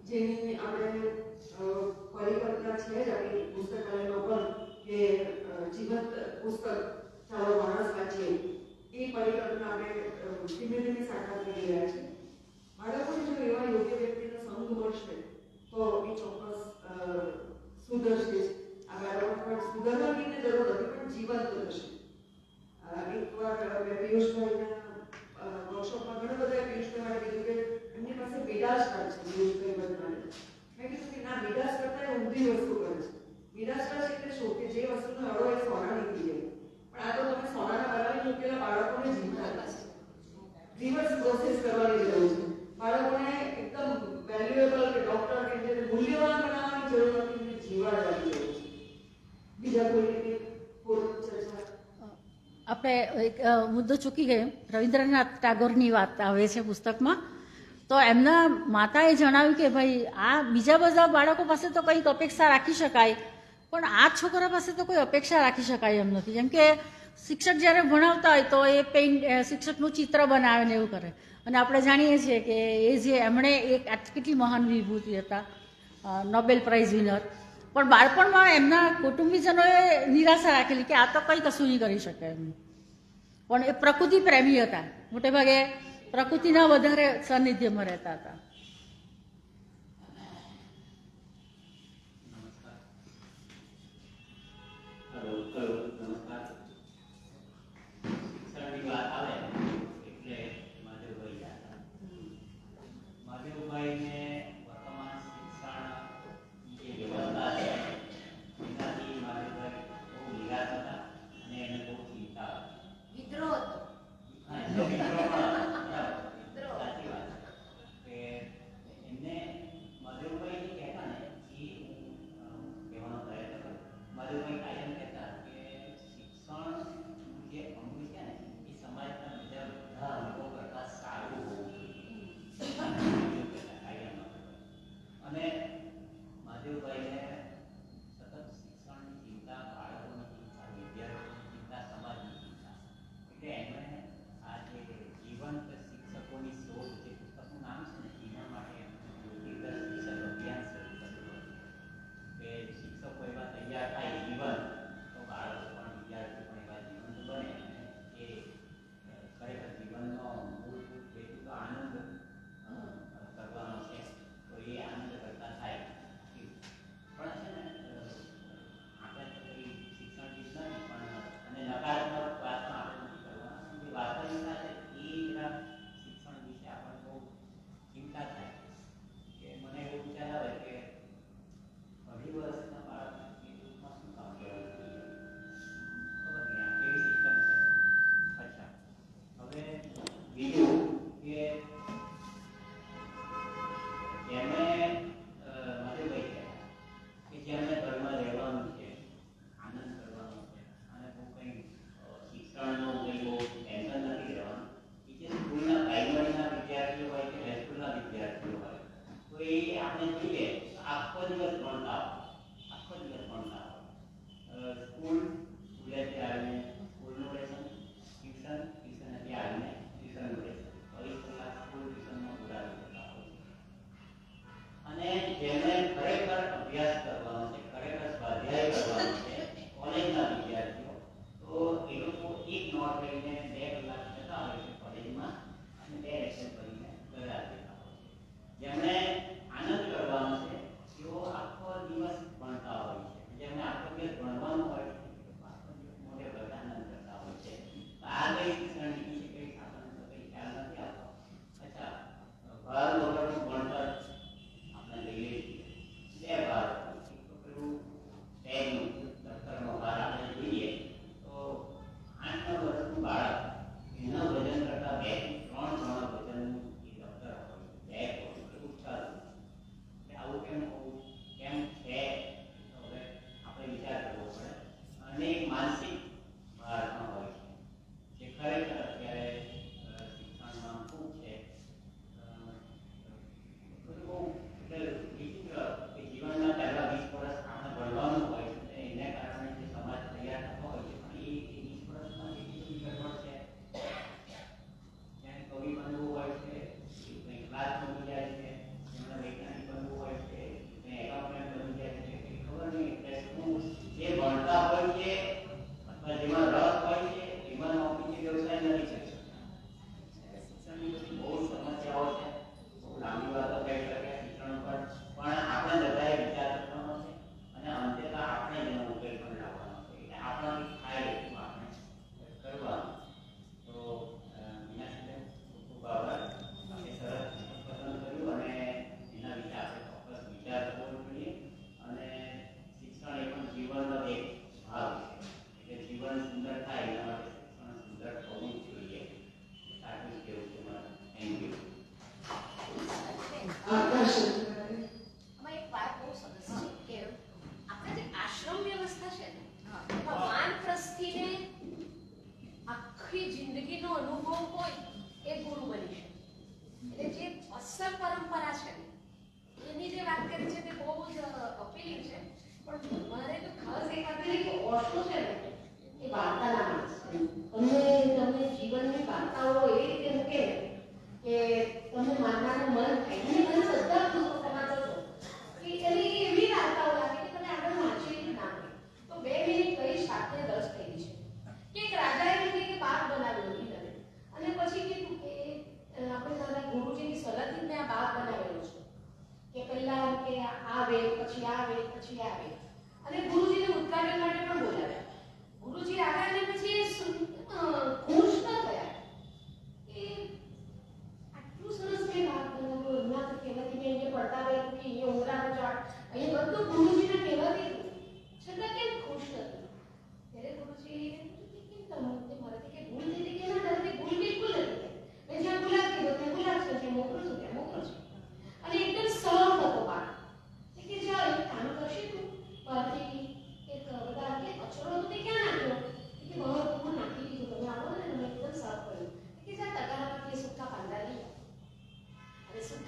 જેની આપણે છે જ આપણી પુસ્તકાલયનો પણ કે જીવંત પુસ્તક ચાલો માણસ વાંચીએ એ પરિકલ્પના આપણે ધીમે ધીમે સાકાર કરી રહ્યા છીએ. બાળકોને જો એવા યોગ્ય વ્યક્તિનો સંગ મળશે તો એ ચોક્કસ સુધરશે. આ બાળકો પણ સુધારવાની જરૂર નથી પણ જીવંત થશે. એકવાર મેં પિયુષભાઈના વર્કશોપમાં ઘણા બધા પિયુષભાઈ માટે કીધું કે એમની પાસે મિડાસ કાર્ડ છે. પિયુષભાઈ માટે મેં કીધું કે ના, મિડાસ કરતા ઊંધી વસ્તુ કરે છે. મિડાસ કાર્ડ એટલે શું કે જે વસ્તુનો અડો એ સોના નીકળી જાય, પણ આ તો તમે સોનાના બનાવી મૂકેલા બાળકોને રિવર્સ પ્રોસેસ કરવાની જરૂર છે. બાળકોને એકદમ વેલ્યુએબલ કે ડોક્ટર કે જે મૂલ્યવાન બનાવવાની જરૂર નથી, એમને જીવાડવાની જરૂર છે. બીજા કોઈ પૂર્વ ચર્ચા? આપણે એક મુદ્દો ચૂકી ગયો. રવિન્દ્રનાથ ટાગોરની વાત આવે છે પુસ્તકમાં. તો એમના માતાએ જણાવ્યું કે ભાઈ આ બીજા બધા બાળકો પાસે તો કંઈક અપેક્ષા રાખી શકાય, પણ આ છોકરા પાસે તો કોઈ અપેક્ષા રાખી શકાય એમ નથી. જેમ કે શિક્ષક જ્યારે ભણાવતા હોય તો એ શિક્ષકનું ચિત્ર બનાવે ને એવું કરે. અને આપણે જાણીએ છીએ કે એ જે એમણે એક કેટલી મહાન વિભૂતિ હતા, નોબેલ પ્રાઇઝ વિનર, પણ બાળપણમાં એમના કુટુંબીજનોએ નિરાશા રાખેલી કે આ તો કંઈ કશું નહીં કરી શકે એમ. પણ એ પ્રકૃતિ પ્રેમી હતા, મોટે ભાગે પ્રકૃતિના વધારે સાનિધ્યમાં રહેતા હતા. મધુભાઈ કાયમ કહેતા કે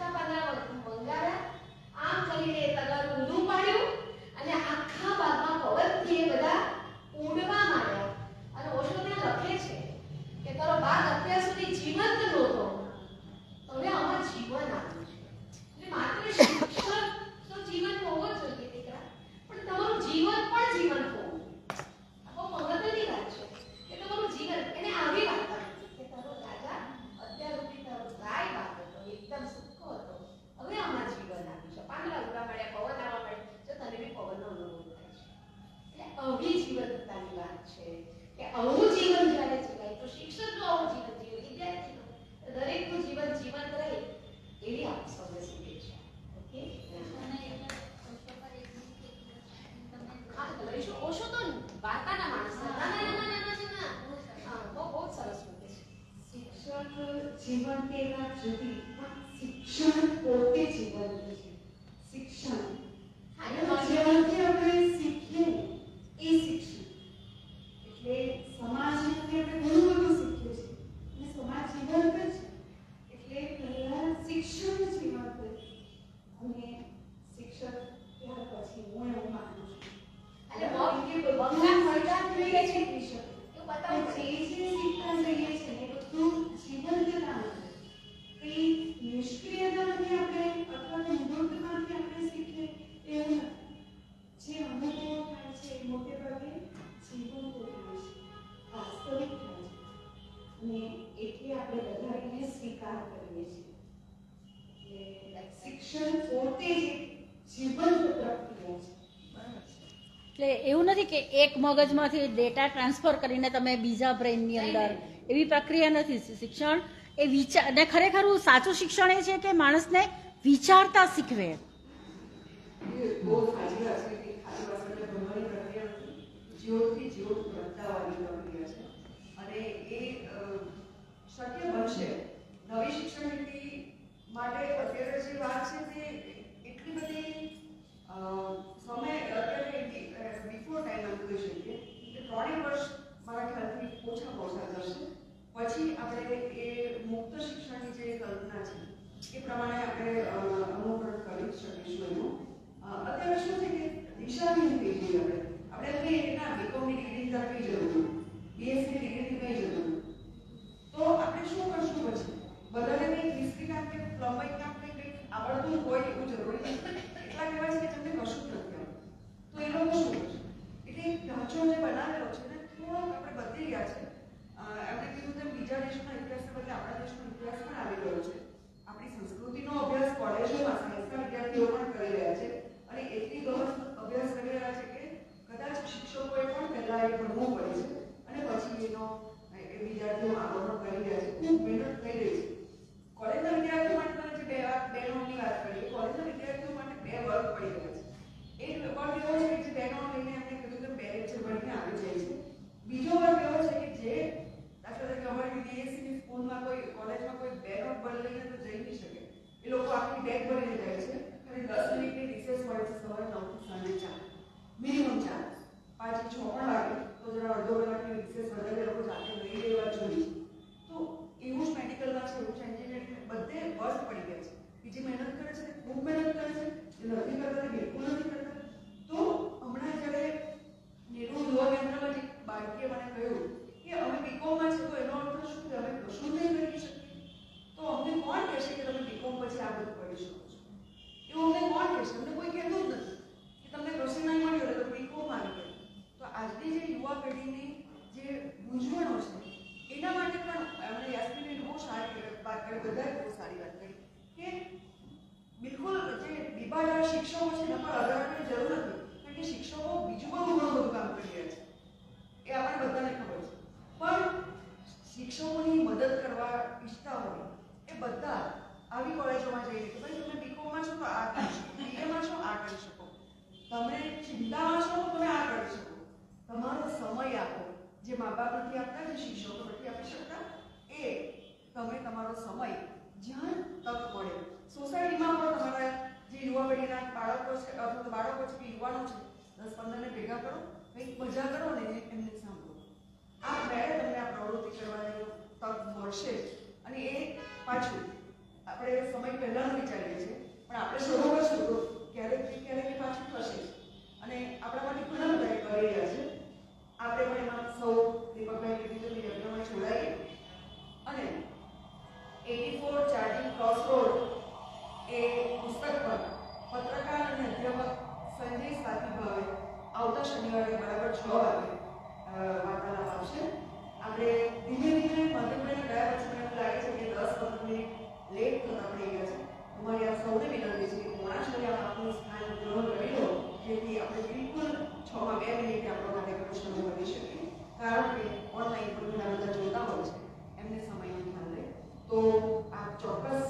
ગુટકા પાના મંગાવ્યા, આમ કરીને તગાર ઊંધું પાડ્યું અને આખા બાગમાં પવનથી એ બધા ઉડવા માંડ્યા. અને ઓશો ત્યાં લખે છે કે તારો બાગ અત્યાર સુધી જીવંત નહોતો, હવે આમાં જીવન આવ્યું છે. એટલે માત્ર શિક્ષણ તો જીવન હોવો જ જોઈએ દીકરા, પણ તમારું જીવન પણ જીવન હોવું જોઈએ. આ બહુ મહત્વની વાત છે કે તમારું જીવન, એને આવી વાત કરી કે તારો રાજા અત્યાર સુધી તારો રાય બાગ હતો, એકદમ સુખો હતો, હવે આમાં જીવન આવ્યું છે. પાંદડા ઉડવા માંડ્યા, પવન આવવા માંડ્યા, જો તને બી પવનનો અનુભવ થાય છે. એટલે આવી જીવંતતાની વાત છે કે આવું જીવન જ્યારે જીવાય તો શિક્ષકનું આવું જીવન જીવે, વિદ્યાર્થીનું દરેકનું જીવન જીવંત રહે એવી આપ સૌને શુભેચ્છા. ઓકે, હા લઈશું. ઓશો તો વાર્તાના માણસ હતા. બહુ સરસ મૂકે છે. શિક્ષક જીવન તે વાત જુદી, પણ શિક્ષણ પોતે જીવન છે. શિક્ષણ જેનાથી આપણે શીખીએ એ શિક્ષણ. એટલે સમાજમાંથી આપણે ઘણું બધું શીખીએ છીએ અને સમાજ જીવંત છે. એટલે પહેલા શિક્ષણ જીવંત અને શિક્ષક ત્યાર પછી હું એવું માનું છું. અને બંગલા સરકાર થઈ ગઈ છે શિક્ષક એવું બતાવું જે શીખતા જઈએ છીએ ને બધું જીવંતતા નથી, કઈ નિષ્ક્રિયતામાંથી આપણે અથવા તો મૂર્ખતામાંથી આપણે શીખીએ એવું નથી. જે અનુભવો થાય છે એ મોટે ભાગે જીવંત થાય છે, વાસ્તવિક થાય છે અને એટલે આપણે બધા એને સ્વીકાર કરીએ છીએ. એટલે શિક્ષણ પોતે જ જીવંત પ્રક્રિયા છે. એટલે એવું નથી કે એક મગજમાંથી ડેટા ટ્રાન્સફર કરીને તમે બીજા બ્રેઇનની અંદર, એવી પ્રક્રિયા નથી. શિક્ષણ એ વિચાર, અને ખરેખર સાચું શિક્ષણ એ છે કે માણસને વિચારતા શીખવે. એ બહુ સાચી વાત છે કે ખાલી ભાષાને ભણવાની પ્રક્રિયા નથી, જીવનથી જીવન બદલાવાની પ્રક્રિયા છે. અને એ શક્ય બનશે. નવી શિક્ષણ નીતિ માટે અત્યારે જે વાત છે તે એટલી બધી સમય અત્યારે બિફોર ટાઈમ એમ કહી શકીએ કે 3 વર્ષ મારા ખ્યાલથી ઓછા જશે. પછી આપણે એ મુક્ત શિક્ષણની જે કલ્પના છે એ પ્રમાણે આપણે અનુકરણ કરી શકીશું. એનું અત્યારે શું છે કે દિશાહીન થઈ ગઈ. આપણે કહીએ કે ના બીકોમની ડિગ્રી તાર કઈ જરૂર નથી, બીએસસી ડિગ્રીની કઈ જરૂર નથી, તો આપણે શું કરશું? પછી બધાને કંઈક હિસ્ટ્રી કામ કે પ્લમ્બિંગ કામ કંઈક આવડતું હોય એવું જરૂરી નથી. એટલા કહેવાય છે કે તમને કશું જ નથી આવડતું, તો એ લોકો શું કરશે? એટલે ઢાંચો જે બનાવેલો છે ને થોડોક આપણે બદલી ગયા છે. એમણે કીધું તેમ બીજા દેશના ઇતિહાસને બદલે આપણા દેશનો ઇતિહાસ પણ આવી ગયો છે. આપણી સંસ્કૃતિનો અભ્યાસ કોલેજોમાં સાયન્સના વિદ્યાર્થીઓ પણ કરી રહ્યા છે અને એટલી ગહન અભ્યાસ કરી રહ્યા છે કે કદાચ શિક્ષકોએ પણ પહેલા એ ભણવું પડે છે અને પછી એનો વિદ્યાર્થીઓ આગળ પણ કરી રહ્યા છે. ખૂબ મહેનત થઈ રહી છે. કોલેજના વિદ્યાર્થીઓ માટે તમે જે બે નોટની વાત કરી, કોલેજના વિદ્યાર્થીઓ માટે 2 વર્ગ પડી રહ્યા છે. એક વર્ગ એવો છે કે જે 2 નોટ લઈને એમને કીધું કે 2 લેક્ચર ભણીને આવી જાય છે. બીજો વર્ગ એવો છે કે જે દાખલા તરીકે અમારી બીએસસીની સ્કૂલમાં કોઈ કોલેજમાં કોઈ 2 નોટ ભણી લઈને તો જઈ નહીં શકે. એ લોકો આખી બેગ ભરીને જાય છે. ખાલી 10 મિનિટની રિસેસ મળે છે સવારે 9 થી સાંજે 4, મિનિમમ 4. પાછી 6 પણ લાગે તો જરા અડધો કલાકની રિસેસ વધારે લોકો જાતે લઈ લેવા જોઈએ. તો એવું જ મેડિકલમાં છે, એવું જ એન્જિનિયરિંગ, બધે વર્ગ પડી ગયા છે. બીજી મહેનત કરે છે, ખૂબ મહેનત કરે છે, એ નથી કરતા, બિલકુલ નથી કરતા. તો હમણાં જ્યારે નેહરુ યુવા કેન્દ્રમાં એક બાળકીએ મને કહ્યું કે અમે બીકોમમાં છે તો એનો અર્થ શું કે અમે કશું નહીં કરી શકીએ? તો અમને કોણ કહેશે કે તમે બીકોમ પછી આ બધું કરી શકો છો? એવું અમને કોણ કહેશે? અમને કોઈ કહેતું જ નથી કે તમને કશું નહીં મળ્યું એટલે બીકોમ આવી ગયું. તો આજની જે યુવા પેઢીની જે મૂંઝવણો છે એના માટે પણ એમણે યાસ્મીને બહુ સારી વાત કરી, બધાએ બહુ સારી વાત કરી કે બિલકુલ જે બીબાડા શિક્ષકો છે એના પર આધારની જરૂર નથી, કારણ કે શિક્ષકો બીજું ઘણું બધું કામ કરી રહ્યા છે, એ આપણે બધાને ખબર છે. પણ શિક્ષકોની મદદ કરવા ઈચ્છતા હોય એ બધા આવી કોલેજોમાં જઈને કે ભાઈ તમે બીકોમમાં છો તો આ કરી શકો, બીએમાં છો આ કરી શકો, તમે ચિંતામાં છો તો તમે આ કરી શકો. તમારો સમય આપો, જે મા બાપ નથી આપતા, જે શિક્ષકો નથી આપી શકતા, એ તમે તમારો સમય જ્યાં તક મળે. સોસાયટીમાં પણ તમારા જે યુવા પેઢીના બાળકો છે અથવા તો બાળકો છે કે યુવાનો છે 10-15ને ભેગા કરો, કંઈક મજા કરો ને એમને સાંભળો. આ મેળે તમને આ પ્રવૃત્તિ કરવાની તક મળશે. અને એ પાછું આપણે સમય દિવાળી પહેલાંનું વિચારીએ છીએ, પણ આપણે શરૂ કરશું તો ક્યારેક એ પાછું થશે જ. અને આપણા માટે ઘણા બધા એ કરી રહ્યા છે. આપણે પણ એમાં સૌ દીપકભાઈ કીધું કે યજ્ઞમાં જોડાઈએ. અને 84 ચાર્જિંગ ક્રોસ રોડ એ પુસ્તક પર પત્રકાર અને અધ્યાપક સંજય સાતીભાવે આવતા શનિવારે બરાબર 6 વાગે વાર્તાલાપ આપશે. આપણે ધીમે ધીમે માધ્યમભાઈને ગયા પછી મને લાગે છે કે 10-15 મિનિટ લેટ થતા થઈ ગયા છે. અમારી આ સૌને વિનંતી છે કે પોણા 6 આપનું સ્થાન ગ્રહણ કરી લો, જેથી આપણે બિલકુલ 6 માં 2 મિનિટે આપણો કાર્યક્રમ શરૂ કરી શકીએ. કારણ કે ઓનલાઈન પર ઘણા બધા જોતા હોય છે, એમને સમયનું ધ્યાન રહે. તો આપ ચોક્કસ